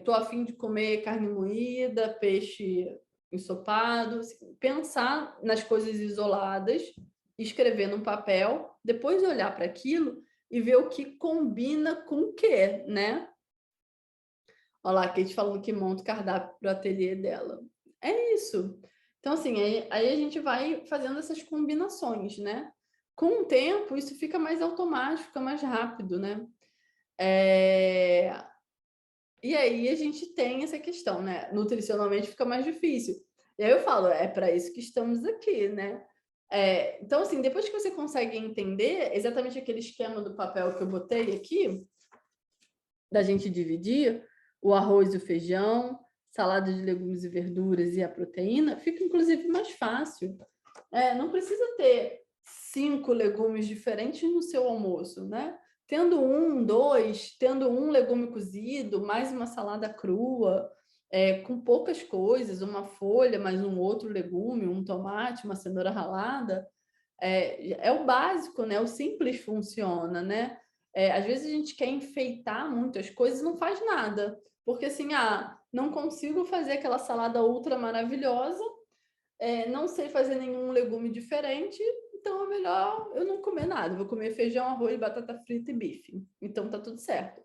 Tô a fim de comer carne moída, peixe ensopado. Assim, pensar nas coisas isoladas, escrever no papel, depois olhar para aquilo e ver o que combina com o quê, né? Olha lá, a Kate falando que monta o cardápio para o ateliê dela. É isso. Então, assim, aí a gente vai fazendo essas combinações, né? Com o tempo, isso fica mais automático, fica mais rápido, né? E aí a gente tem essa questão, né? Nutricionalmente fica mais difícil. E aí eu falo, é para isso que estamos aqui, né? Então, assim, depois que você consegue entender exatamente aquele esquema do papel que eu botei aqui, da gente dividir o arroz e o feijão, salada de legumes e verduras e a proteína, fica inclusive mais fácil. Não precisa ter 5 legumes diferentes no seu almoço, né? Tendo um, dois, tendo um legume cozido, mais uma salada crua, com poucas coisas, uma folha, mais um outro legume, um tomate, uma cenoura ralada, é o básico, né? O simples funciona, né? Às vezes a gente quer enfeitar muitas coisas e não faz nada. Porque assim, não consigo fazer aquela salada ultra maravilhosa, não sei fazer nenhum legume diferente, então é melhor eu não comer nada. Vou comer feijão, arroz, batata frita e bife. Então tá tudo certo.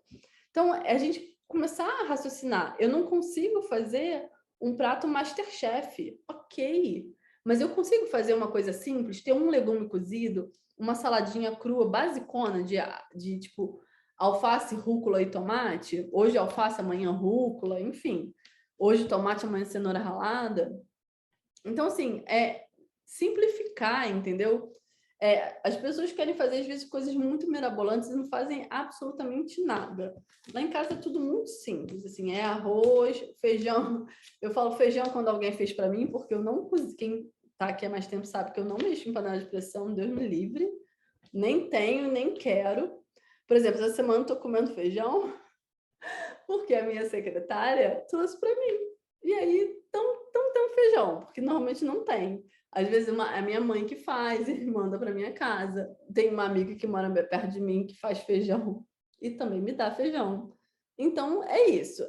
Então, a gente começar a raciocinar. Eu não consigo fazer um prato MasterChef, ok. Mas eu consigo fazer uma coisa simples, ter um legume cozido, uma saladinha crua, basicona, de tipo alface, rúcula e tomate. Hoje alface, amanhã rúcula, enfim. Hoje tomate, amanhã cenoura ralada. Então, assim, simplificar, entendeu? As pessoas querem fazer, às vezes, coisas muito mirabolantes e não fazem absolutamente nada. Lá em casa é tudo muito simples, assim, é arroz, feijão. Eu falo feijão quando alguém fez para mim, porque eu não cozinho. Quem tá aqui há mais tempo sabe que eu não mexo em panela de pressão, Deus me livre. Nem tenho, nem quero. Por exemplo, essa semana eu tô comendo feijão porque a minha secretária trouxe para mim. E aí, então tem um feijão, porque normalmente não tem. Às vezes a minha mãe que faz e manda para minha casa. Tem uma amiga que mora perto de mim que faz feijão e também me dá feijão. Então, é isso.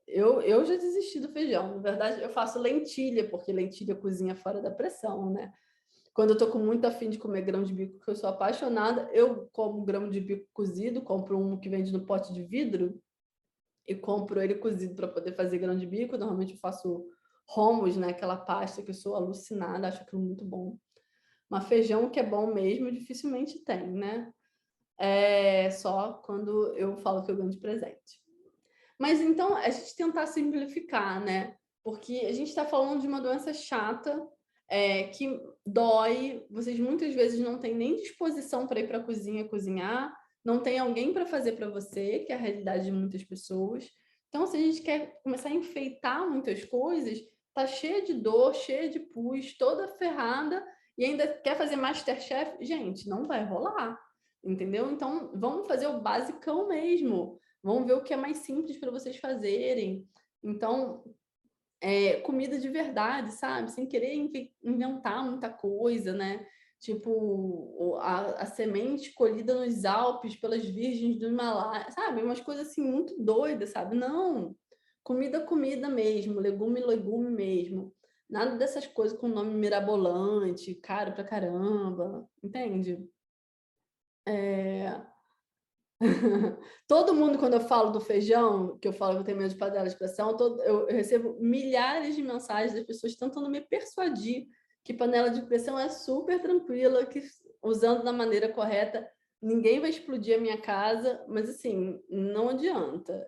Eu já desisti do feijão. Na verdade, eu faço lentilha, porque lentilha cozinha fora da pressão, né? Quando eu tô com muito afim de comer grão de bico, que eu sou apaixonada, eu como grão de bico cozido, compro um que vende no pote de vidro, e compro ele cozido para poder fazer grão de bico. Normalmente eu faço hummus, né? Aquela pasta que eu sou alucinada, acho aquilo muito bom. Mas feijão que é bom mesmo, dificilmente tem, né? É só quando eu falo que eu ganho de presente. Mas então, a gente tentar simplificar, né? Porque a gente está falando de uma doença chata, que dói. Vocês muitas vezes não têm nem disposição para ir para a cozinha cozinhar, não tem alguém para fazer para você, que é a realidade de muitas pessoas. Então, se a gente quer começar a enfeitar muitas coisas, tá cheia de dor, cheia de pus, toda ferrada, e ainda quer fazer MasterChef, gente, não vai rolar. entendeu? Então, vamos fazer o basicão mesmo. Vamos ver o que é mais simples para vocês fazerem. Então, comida de verdade, sabe? Sem querer inventar muita coisa, né? Tipo, a semente colhida nos Alpes pelas virgens do Himalaia, sabe? Umas coisas assim muito doidas, sabe? Não, comida mesmo, legume mesmo. Nada dessas coisas com nome mirabolante, caro pra caramba, entende? Todo mundo, quando eu falo do feijão, que eu falo que eu tenho medo de panela de pressão, eu recebo milhares de mensagens das pessoas tentando me persuadir que panela de pressão é super tranquila, que usando da maneira correta, ninguém vai explodir a minha casa, mas assim, não adianta.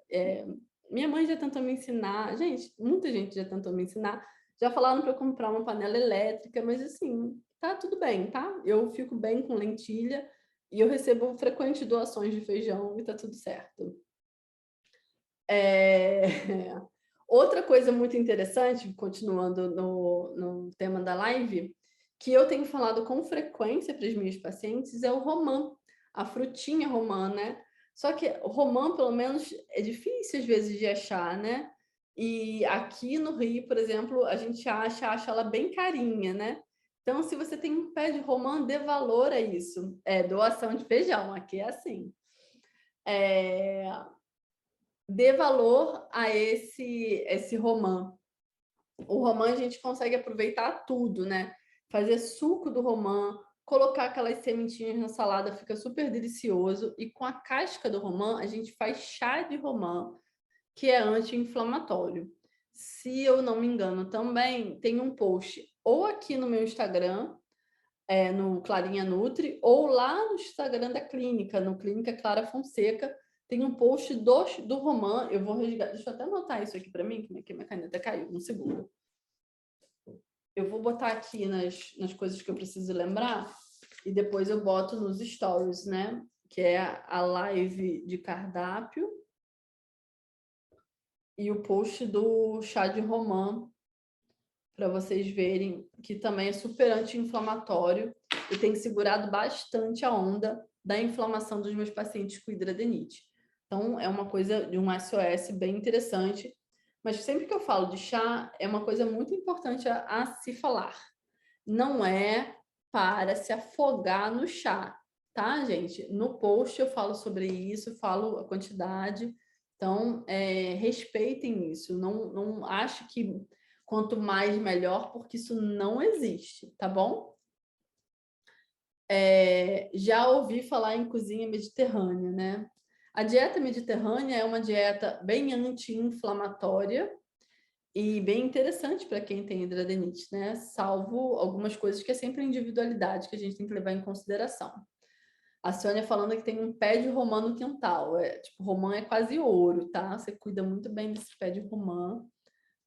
Minha mãe já tentou me ensinar, gente, muita gente já tentou me ensinar, já falaram para eu comprar uma panela elétrica, mas assim, tá tudo bem, tá? Eu fico bem com lentilha, e eu recebo frequentes doações de feijão e tá tudo certo. Outra coisa muito interessante, continuando no tema da live, que eu tenho falado com frequência para os meus pacientes é o romã, a frutinha romã, né? Só que o romã, pelo menos, é difícil às vezes de achar, né? E aqui no Rio, por exemplo, a gente acha ela bem carinha, né? Então, se você tem um pé de romã, dê valor a isso. É doação de feijão, aqui é assim. Dê valor a esse romã. O romã a gente consegue aproveitar tudo, né? Fazer suco do romã, colocar aquelas sementinhas na salada, fica super delicioso. E com a casca do romã, a gente faz chá de romã, que é anti-inflamatório. Se eu não me engano, também tem um post ou aqui no meu Instagram, no Clarinha Nutri, ou lá no Instagram da clínica, no Clínica Clara Fonseca, tem um post do romã. Eu vou resgatar, deixa eu até anotar isso aqui para mim, que minha caneta caiu, um segundo. Eu vou botar aqui nas coisas que eu preciso lembrar e depois eu boto nos stories, né? Que é a live de cardápio e o post do chá de romã, para vocês verem que também é super anti-inflamatório e tem segurado bastante a onda da inflamação dos meus pacientes com hidradeniite. Então, é uma coisa de um SOS bem interessante, mas sempre que eu falo de chá, é uma coisa muito importante a se falar. Não é para se afogar no chá, tá, gente? No post eu falo sobre isso, falo a quantidade, então respeitem isso, não acho que quanto mais melhor, porque isso não existe, tá bom? Já ouvi falar em cozinha mediterrânea, né? A dieta mediterrânea é uma dieta bem anti-inflamatória e bem interessante para quem tem hidradeniite, né? Salvo algumas coisas que é sempre a individualidade que a gente tem que levar em consideração. A Sônia falando que tem um pé de romã no quintal. Tipo, romã é quase ouro, tá? Você cuida muito bem desse pé de romã,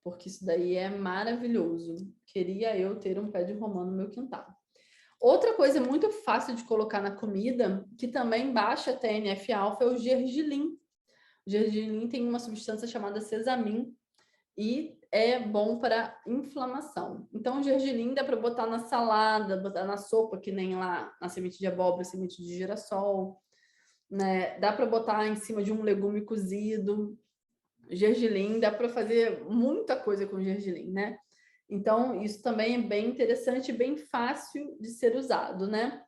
porque isso daí é maravilhoso. Queria eu ter um pé de romã no meu quintal. Outra coisa muito fácil de colocar na comida, que também baixa TNF-alfa, é o gergelim. O gergelim tem uma substância chamada sesamin e é bom para inflamação. Então, o gergelim dá para botar na salada, botar na sopa, que nem lá na semente de abóbora, semente de girassol, né? Dá para botar em cima de um legume cozido. Gergelim, dá para fazer muita coisa com gergelim, né? Então, isso também é bem interessante e bem fácil de ser usado, né?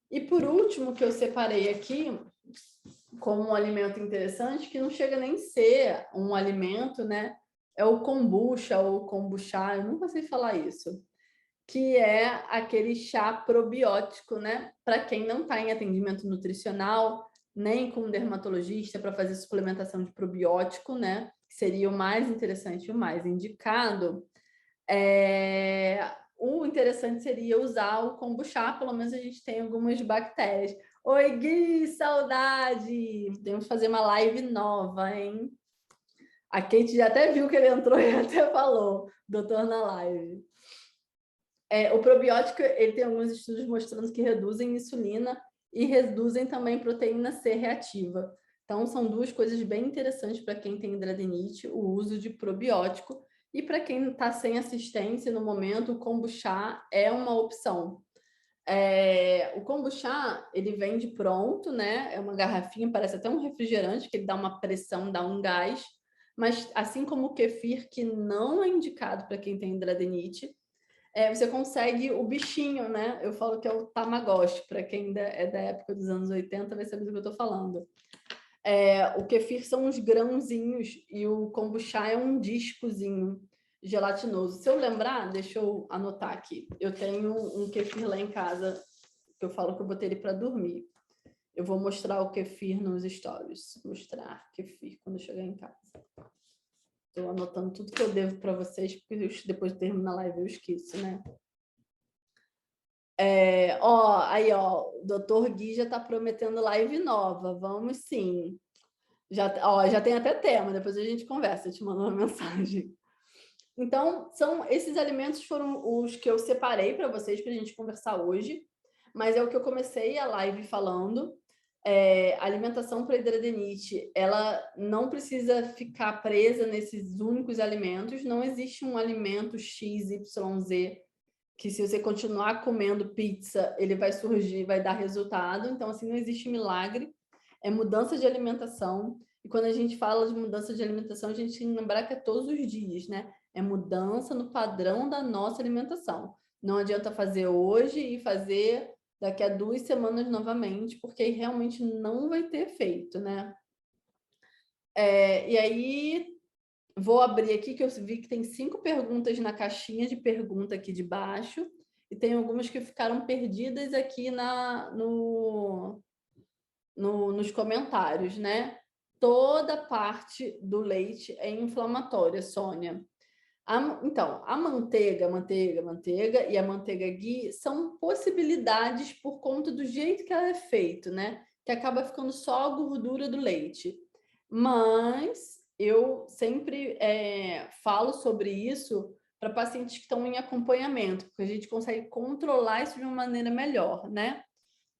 E por último, que eu separei aqui como um alimento interessante, que não chega nem a ser um alimento, né? É o kombucha ou kombucha, eu nunca sei falar isso, que é aquele chá probiótico, né? Para quem não está em atendimento nutricional, nem com um dermatologista para fazer suplementação de probiótico, né? Que seria o mais interessante e o mais indicado. O interessante seria usar o kombucha, pelo menos a gente tem algumas bactérias. Oi, Gui, saudade! Temos que fazer uma live nova, hein? A Kate já até viu que ele entrou e até falou, doutor na live. O probiótico, ele tem alguns estudos mostrando que reduzem insulina e reduzem também proteína C reativa. Então, são duas coisas bem interessantes para quem tem hidradeniite, o uso de probiótico. E para quem está sem assistência no momento, o kombucha é uma opção. O kombucha, ele vende pronto, né? É uma garrafinha, parece até um refrigerante, que ele dá uma pressão, dá um gás. Mas assim como o kefir, que não é indicado para quem tem hidradeniite, você consegue o bichinho, né? Eu falo que é o Tamagotchi, para quem ainda é da época dos anos 80, vai saber do que eu estou falando. O kefir são uns grãozinhos e o kombucha é um discozinho gelatinoso. Se eu lembrar, deixa eu anotar aqui. Eu tenho um kefir lá em casa, que eu falo que eu botei ele para dormir. Eu vou mostrar o kefir nos stories. Mostrar kefir quando eu chegar em casa. Estou anotando tudo que eu devo para vocês, porque depois de terminar a live eu esqueço, né? Aí, o Dr. Gui já está prometendo live nova. Vamos sim. Já tem até tema, depois a gente conversa, eu te mando uma mensagem. Então, esses alimentos foram os que eu separei para vocês, para a gente conversar hoje, mas é o que eu comecei a live falando. Alimentação para hidradeniite, ela não precisa ficar presa nesses únicos alimentos, não existe um alimento X, Y, Z, que se você continuar comendo pizza, ele vai surgir, vai dar resultado. Então, assim, não existe milagre. É mudança de alimentação. E quando a gente fala de mudança de alimentação, a gente tem que lembrar que é todos os dias, né? É mudança no padrão da nossa alimentação. Não adianta fazer hoje e fazer daqui a 2 semanas novamente, porque aí realmente não vai ter efeito, né? E aí, vou abrir aqui, que eu vi que tem 5 perguntas na caixinha de pergunta aqui de baixo, e tem algumas que ficaram perdidas aqui nos comentários, né? Toda parte do leite é inflamatória, Sônia. Então, a manteiga e a manteiga ghee são possibilidades por conta do jeito que ela é feita, né? Que acaba ficando só a gordura do leite. Mas eu sempre falo sobre isso para pacientes que estão em acompanhamento, porque a gente consegue controlar isso de uma maneira melhor, né?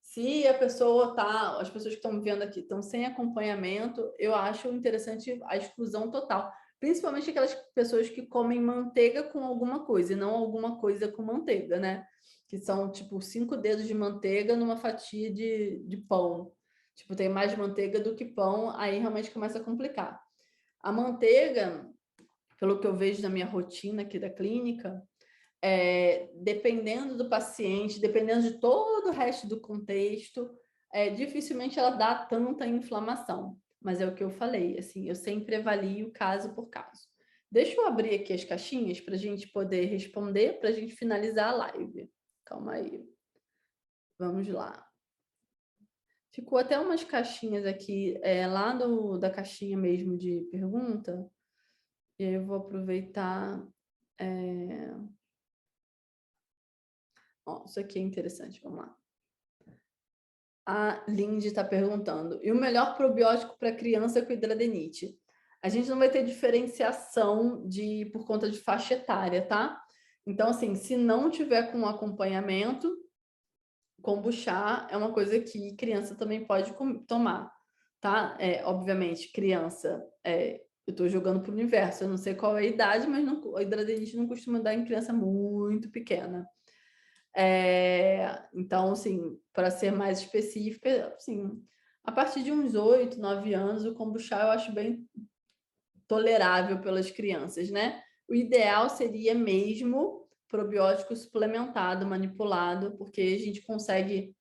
Se a pessoa as pessoas que estão vendo aqui estão sem acompanhamento, eu acho interessante a exclusão total. Principalmente aquelas pessoas que comem manteiga com alguma coisa, e não alguma coisa com manteiga, né? Que são, tipo, 5 dedos de manteiga numa fatia de pão. Tipo, tem mais manteiga do que pão, aí realmente começa a complicar. A manteiga, pelo que eu vejo na minha rotina aqui da clínica, dependendo do paciente, dependendo de todo o resto do contexto, dificilmente ela dá tanta inflamação. Mas é o que eu falei, assim, eu sempre avalio caso por caso. Deixa eu abrir aqui as caixinhas para a gente poder responder, para a gente finalizar a live. Calma aí. Vamos lá. Ficou até umas caixinhas aqui, lá da caixinha mesmo de pergunta. E aí eu vou aproveitar... isso aqui é interessante, vamos lá. A Lindy está perguntando, e o melhor probiótico para criança com hidradeniite? A gente não vai ter diferenciação por conta de faixa etária, tá? Então, assim, se não tiver com acompanhamento, kombucha é uma coisa que criança também pode tomar, tá? Obviamente, criança, eu estou jogando para o universo, eu não sei qual é a idade, mas a hidradeniite não costuma dar em criança muito pequena. Então, assim, para ser mais específica, assim, a partir de uns 8, 9 anos, o kombucha eu acho bem tolerável pelas crianças, né? O ideal seria mesmo probiótico suplementado, manipulado, porque a gente consegue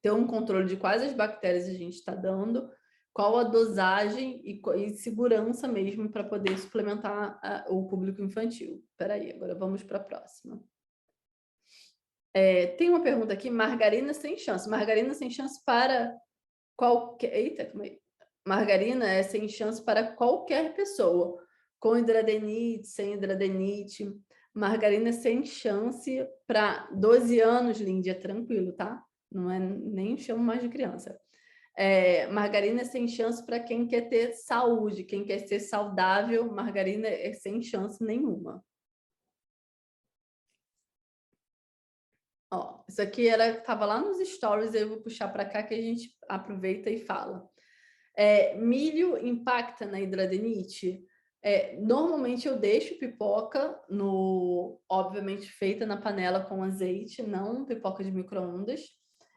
ter um controle de quais as bactérias a gente está dando, qual a dosagem e segurança mesmo para poder suplementar o público infantil. Espera aí, agora vamos para a próxima. Tem uma pergunta aqui, margarina sem chance. Margarina sem chance para qualquer... Eita, calma aí. Margarina é sem chance para qualquer pessoa, com hidradeniite, sem hidradeniite. Margarina sem chance para 12 anos, Lindy, é tranquilo, tá? Não é, nem chamo mais de criança. Margarina é sem chance para quem quer ter saúde, quem quer ser saudável, margarina é sem chance nenhuma. Isso aqui estava lá nos stories, eu vou puxar para cá que a gente aproveita e fala. Milho impacta na hidradeniite? Normalmente eu deixo pipoca obviamente feita na panela com azeite, não pipoca de micro-ondas.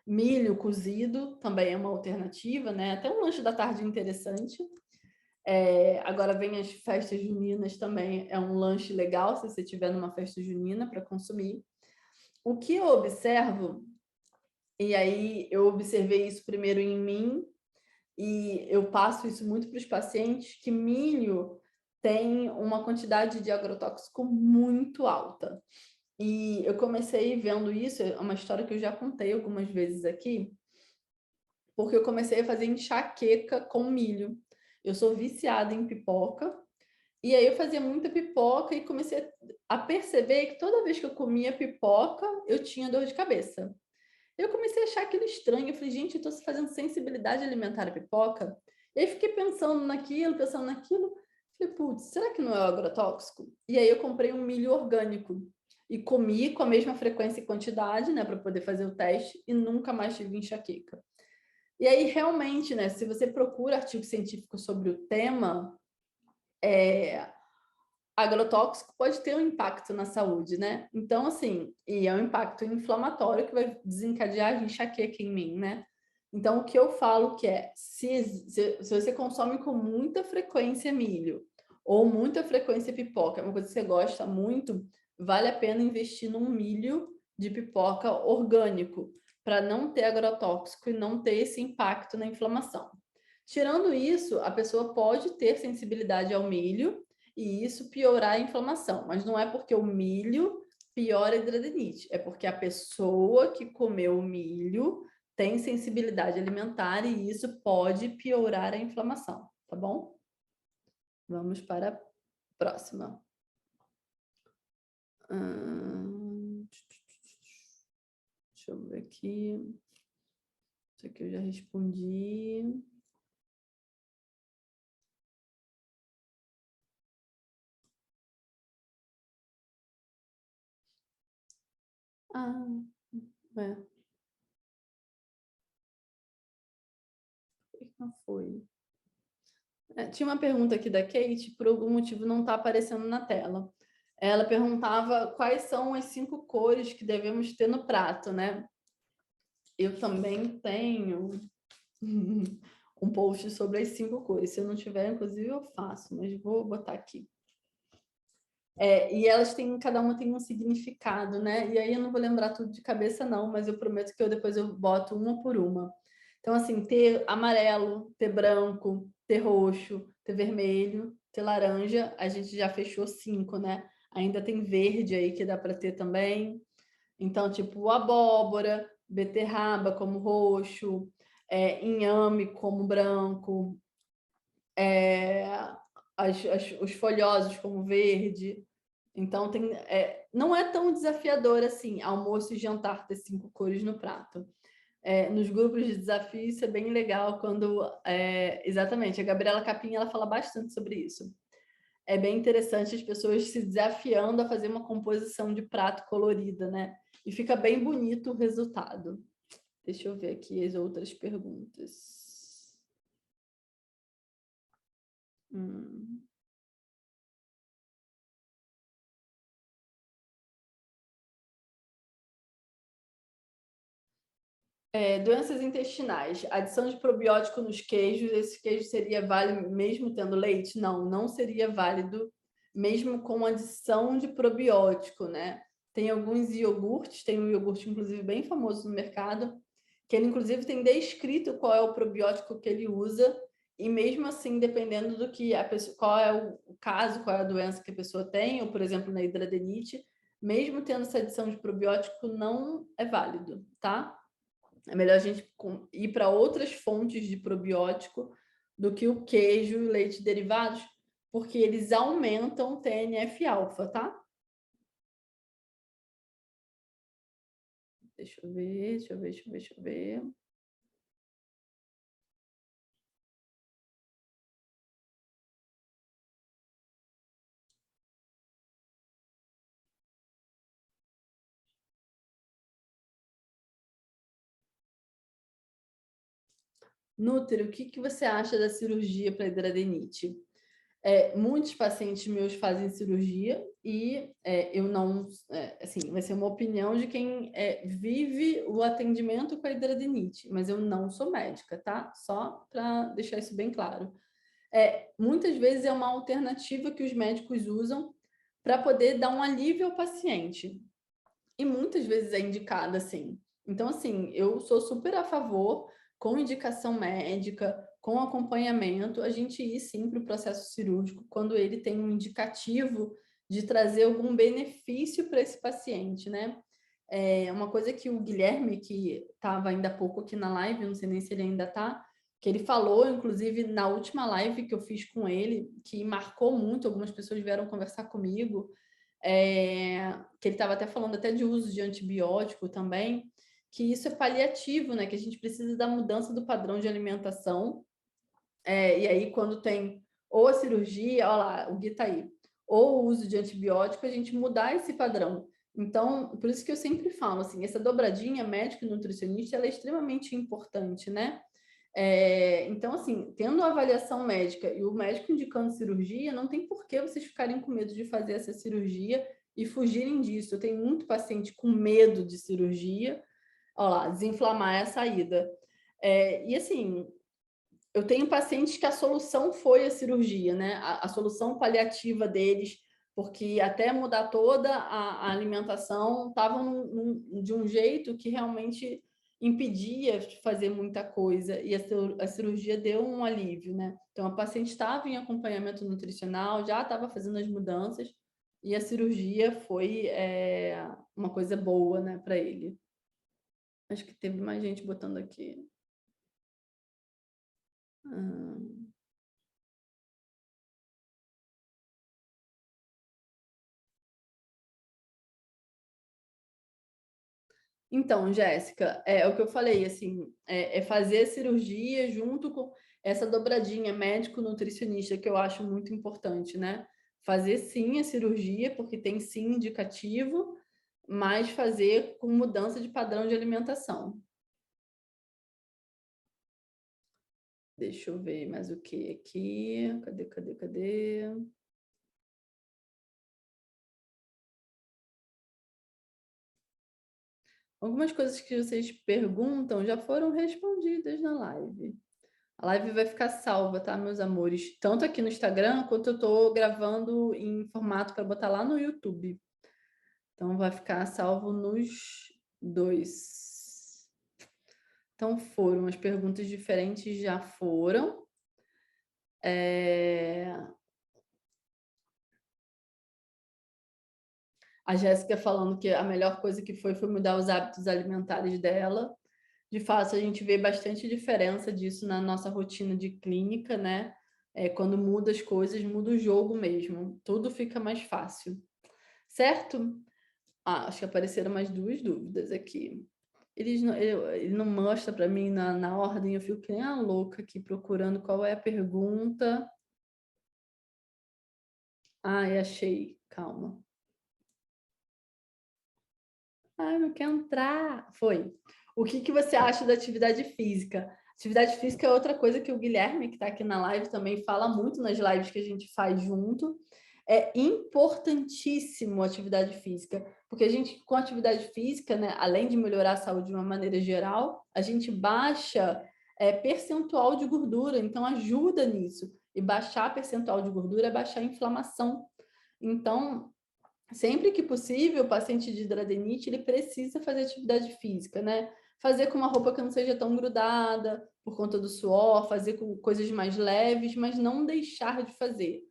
Milho cozido também é uma alternativa, né? Até um lanche da tarde interessante. Agora vem as festas juninas também, é um lanche legal se você estiver numa festa junina para consumir. O que eu observo, e aí eu observei isso primeiro em mim, e eu passo isso muito para os pacientes, que milho tem uma quantidade de agrotóxico muito alta. E eu comecei vendo isso, é uma história que eu já contei algumas vezes aqui, porque eu comecei a fazer enxaqueca com milho. Eu sou viciada em pipoca, e aí eu fazia muita pipoca e comecei a perceber que toda vez que eu comia pipoca, eu tinha dor de cabeça. Eu comecei a achar aquilo estranho. Eu falei, gente, eu estou fazendo sensibilidade alimentar à pipoca. E aí fiquei pensando naquilo, pensando naquilo. Falei, putz, será que não é o agrotóxico? E aí eu comprei um milho orgânico e comi com a mesma frequência e quantidade, né, para poder fazer o teste e nunca mais tive enxaqueca. E aí realmente, né, se você procura artigo científico sobre o tema, agrotóxico pode ter um impacto na saúde, né? Então, assim, e é um impacto inflamatório que vai desencadear a enxaqueca em mim, né? Então, o que eu falo que se você consome com muita frequência milho ou muita frequência pipoca, é uma coisa que você gosta muito, vale a pena investir num milho de pipoca orgânico, para não ter agrotóxico e não ter esse impacto na inflamação. Tirando isso, a pessoa pode ter sensibilidade ao milho, e isso piorar a inflamação. Mas não é porque o milho piora a hidradinite, é porque a pessoa que comeu o milho tem sensibilidade alimentar e isso pode piorar a inflamação, tá bom? Vamos para a próxima. Deixa eu ver aqui. Isso aqui eu já respondi. Ah, é. Por que não foi? Tinha uma pergunta aqui da Kate, por algum motivo não está aparecendo na tela. Ela perguntava quais são as 5 cores que devemos ter no prato, né? Eu também tenho um post sobre as 5 cores. Se eu não tiver, inclusive, eu faço, mas vou botar aqui. E elas têm, cada uma tem um significado, né? E aí eu não vou lembrar tudo de cabeça, não, mas eu prometo que depois eu boto uma por uma. Então, assim, ter amarelo, ter branco, ter roxo, ter vermelho, ter laranja, a gente já fechou 5, né? Ainda tem verde aí que dá para ter também. Então, tipo, abóbora, beterraba como roxo, inhame como branco, os folhosos como verde. Então, não é tão desafiador assim, almoço e jantar ter 5 cores no prato. Nos grupos de desafio, isso é bem legal quando... exatamente, a Gabriela Capim, ela fala bastante sobre isso. É bem interessante as pessoas se desafiando a fazer uma composição de prato colorida, né? E fica bem bonito o resultado. Deixa eu ver aqui as outras perguntas. Hum. Doenças intestinais. Adição de probiótico nos queijos. Esse queijo seria válido mesmo tendo leite? Não, não seria válido mesmo com adição de probiótico, né? Tem alguns iogurtes, tem um iogurte inclusive bem famoso no mercado, que ele inclusive tem descrito qual é o probiótico que ele usa, e mesmo assim, dependendo do que a pessoa, qual é o caso, qual é a doença que a pessoa tem, ou por exemplo, na hidradenite, mesmo tendo essa adição de probiótico, não é válido, tá? É melhor a gente ir para outras fontes de probiótico do que o queijo e o leite derivados, porque eles aumentam o TNF-alfa, tá? Deixa eu ver, deixa eu ver, deixa eu ver, deixa eu ver. Nutri, o que você acha da cirurgia para hidradenite? Muitos pacientes meus fazem cirurgia e eu não, assim, vai ser uma opinião de quem vive o atendimento com a hidradenite, mas eu não sou médica, tá? Só para deixar isso bem claro. Muitas vezes é uma alternativa que os médicos usam para poder dar um alívio ao paciente. E muitas vezes é indicada, assim. Então, assim, eu sou super a favor, com indicação médica, com acompanhamento, a gente ir sim para o processo cirúrgico quando ele tem um indicativo de trazer algum benefício para esse paciente, né? Uma coisa que o Guilherme, que estava ainda há pouco aqui na live, não sei nem se ele ainda está, que ele falou, inclusive, na última live que eu fiz com ele, que marcou muito, algumas pessoas vieram conversar comigo, que ele estava até falando até de uso de antibiótico também, que isso é paliativo, né? Que a gente precisa da mudança do padrão de alimentação. E aí, quando tem ou a cirurgia, olha lá, o Gui tá aí, ou o uso de antibiótico, a gente mudar esse padrão. Então, por isso que eu sempre falo, assim, essa dobradinha médico e nutricionista, ela é extremamente importante, né? Então, assim, tendo a avaliação médica e o médico indicando cirurgia, não tem por que vocês ficarem com medo de fazer essa cirurgia e fugirem disso. Eu tenho muito paciente com medo de cirurgia. Olha lá, desinflamar é a saída. E assim, eu tenho pacientes que a solução foi a cirurgia, né? A solução paliativa deles, porque até mudar toda a alimentação estava de um jeito que realmente impedia de fazer muita coisa, e a cirurgia deu um alívio, né? Então, a paciente estava em acompanhamento nutricional, já estava fazendo as mudanças, e a cirurgia foi uma coisa boa, né, para ele. Acho que teve mais gente botando aqui. Então, Jéssica, é o que eu falei, assim, fazer a cirurgia junto com essa dobradinha médico-nutricionista, que eu acho muito importante, né? Fazer sim a cirurgia, porque tem sim indicativo, mas fazer com mudança de padrão de alimentação. Deixa eu ver mais o que aqui. Cadê? Algumas coisas que vocês perguntam já foram respondidas na live. A live vai ficar salva, tá, meus amores? Tanto aqui no Instagram, quanto eu tô gravando em formato para botar lá no YouTube. Então, vai ficar salvo nos dois. Então, foram. As perguntas diferentes já foram. A Jéssica falando que a melhor coisa que foi mudar os hábitos alimentares dela. De fato, a gente vê bastante diferença disso na nossa rotina de clínica, né? Quando muda as coisas, muda o jogo mesmo. Tudo fica mais fácil. Certo? Acho que apareceram mais duas dúvidas aqui. Ele não mostra para mim na ordem, eu fico que nem a louca aqui procurando qual é a pergunta. Achei. Calma. Não quer entrar. Foi. O que você acha da atividade física? Atividade física é outra coisa que o Guilherme, que está aqui na live, também fala muito nas lives que a gente faz junto. É importantíssimo a atividade física, porque a gente, com a atividade física, né, além de melhorar a saúde de uma maneira geral, a gente baixa percentual de gordura, então ajuda nisso. E baixar percentual de gordura é baixar a inflamação. Então, sempre que possível, o paciente de hidradenite, ele precisa fazer atividade física, né? Fazer com uma roupa que não seja tão grudada, por conta do suor, fazer com coisas mais leves, mas não deixar de fazer.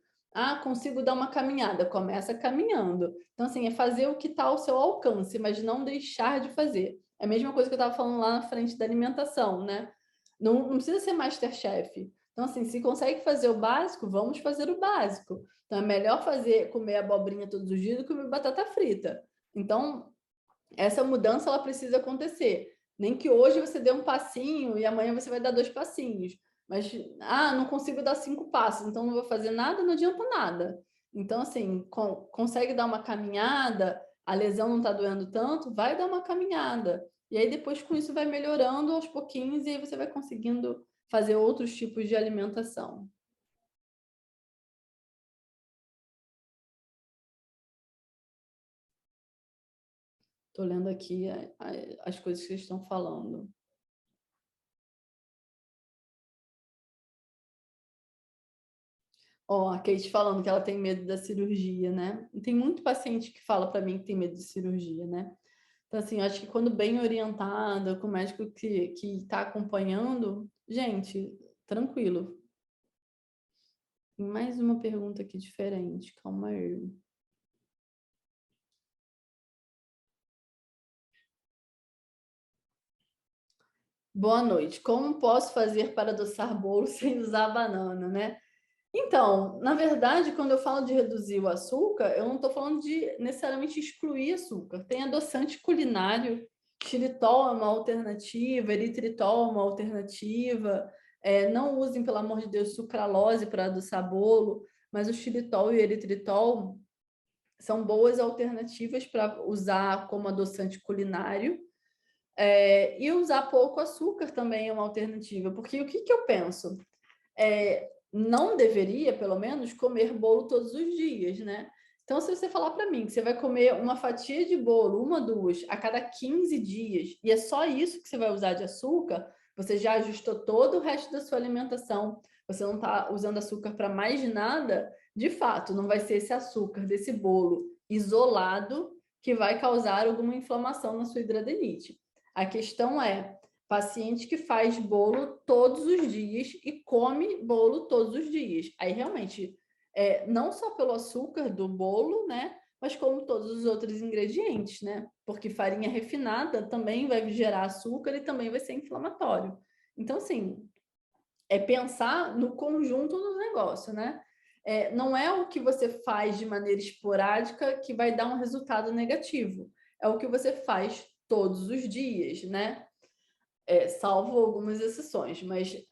Consigo dar uma caminhada, começa caminhando. Então, assim, é fazer o que está ao seu alcance, mas não deixar de fazer. É a mesma coisa que eu estava falando lá na frente da alimentação, né? Não precisa ser MasterChef. Então, assim, se consegue fazer o básico, vamos fazer o básico. Então, é melhor comer abobrinha todos os dias do que comer batata frita. Então, essa mudança ela precisa acontecer. Nem que hoje você dê um passinho e amanhã você vai dar 2 passinhos. Mas, não consigo dar 5 passos, então não vou fazer nada, não adianta nada. Então, assim, consegue dar uma caminhada, a lesão não está doendo tanto, vai dar uma caminhada. E aí, depois, com isso, vai melhorando aos pouquinhos e aí você vai conseguindo fazer outros tipos de alimentação. Estou lendo aqui as coisas que eles estão falando. Ó, a Kate falando que ela tem medo da cirurgia, né? Tem muito paciente que fala para mim que tem medo de cirurgia, né? Então, assim, eu acho que quando bem orientada, com o médico que está acompanhando, gente, tranquilo. Tem mais uma pergunta aqui diferente, calma aí. Boa noite. Como posso fazer para adoçar bolo sem usar banana, né? Então, na verdade, quando eu falo de reduzir o açúcar, eu não estou falando de necessariamente excluir açúcar. Tem adoçante culinário, xilitol é uma alternativa, eritritol é uma alternativa. Não usem, pelo amor de Deus, sucralose para adoçar bolo, mas o xilitol e o eritritol são boas alternativas para usar como adoçante culinário. E usar pouco açúcar também é uma alternativa, porque o que eu penso? Não deveria, pelo menos, comer bolo todos os dias, né? Então, se você falar para mim que você vai comer uma fatia de bolo, uma, duas, a cada 15 dias, e é só isso que você vai usar de açúcar, você já ajustou todo o resto da sua alimentação, você não está usando açúcar para mais nada, de fato, não vai ser esse açúcar desse bolo isolado que vai causar alguma inflamação na sua hidradenite. A questão é, paciente que faz bolo todos os dias e come bolo todos os dias. Aí, realmente, não só pelo açúcar do bolo, né? Mas como todos os outros ingredientes, né? Porque farinha refinada também vai gerar açúcar e também vai ser inflamatório. Então, assim, é pensar no conjunto do negócio, né? Não é o que você faz de maneira esporádica que vai dar um resultado negativo. É o que você faz todos os dias, né? Salvo algumas exceções, mas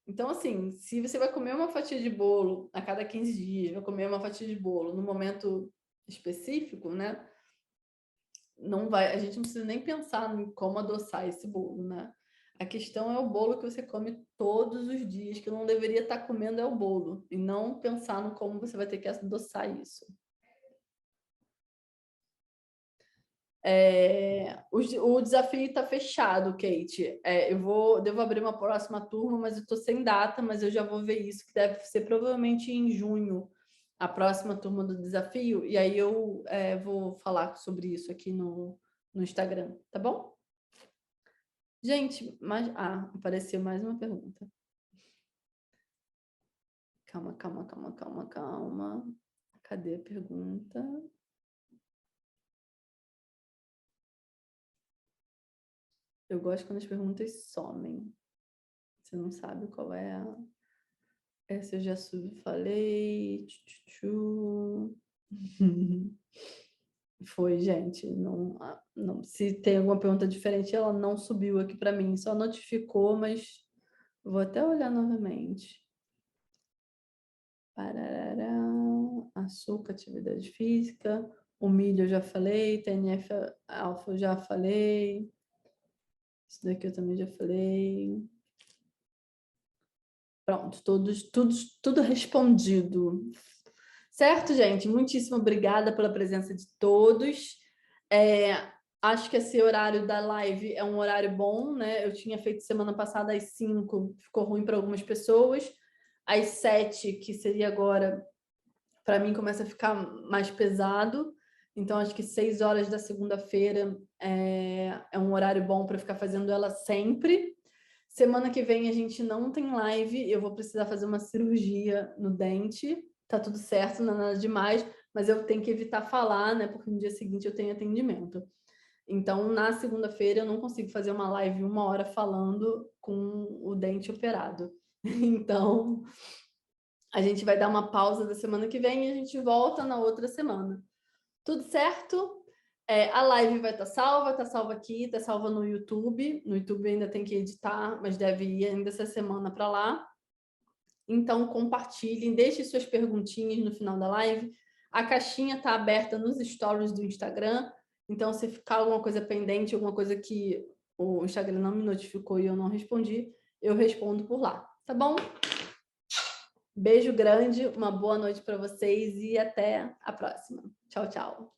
então, assim, se você vai comer uma fatia de bolo a cada 15 dias, vai comer uma fatia de bolo no momento específico, né? Não vai, a gente não precisa nem pensar em como adoçar esse bolo, né? A questão é o bolo que você come todos os dias, que não deveria estar comendo é o bolo, e não pensar no como você vai ter que adoçar isso. O desafio está fechado, Kate. Devo abrir uma próxima turma, mas eu estou sem data, mas eu já vou ver isso, que deve ser provavelmente em junho, a próxima turma do desafio, e aí eu vou falar sobre isso aqui no Instagram, tá bom? Gente, apareceu mais uma pergunta. Calma. Cadê a pergunta? Eu gosto quando as perguntas somem. Você não sabe qual é a... Essa eu já falei. Foi, gente. Não, se tem alguma pergunta diferente, ela não subiu aqui para mim. Só notificou, mas vou até olhar novamente. Parará, açúcar, atividade física. O milho eu já falei. TNF-alfa eu já falei. Isso daqui eu também já falei. Pronto, tudo respondido. Certo, gente? Muitíssimo obrigada pela presença de todos. Acho que esse horário da live é um horário bom, né? Eu tinha feito semana passada às 5, ficou ruim para algumas pessoas. Às 7, que seria agora, para mim começa a ficar mais pesado. Então, acho que 6 horas da segunda-feira é um horário bom para ficar fazendo ela sempre. Semana que vem a gente não tem live, eu vou precisar fazer uma cirurgia no dente. Tá tudo certo, não é nada demais, mas eu tenho que evitar falar, né? Porque no dia seguinte eu tenho atendimento. Então, na segunda-feira eu não consigo fazer uma live 1 hora falando com o dente operado. Então, a gente vai dar uma pausa da semana que vem e a gente volta na outra semana. Tudo certo? A live vai estar salva aqui, está salva no YouTube. No YouTube ainda tem que editar, mas deve ir ainda essa semana para lá. Então, compartilhem, deixem suas perguntinhas no final da live. A caixinha está aberta nos stories do Instagram. Então, se ficar alguma coisa pendente, alguma coisa que o Instagram não me notificou e eu não respondi, eu respondo por lá, tá bom? Beijo grande, uma boa noite para vocês e até a próxima. Tchau, tchau.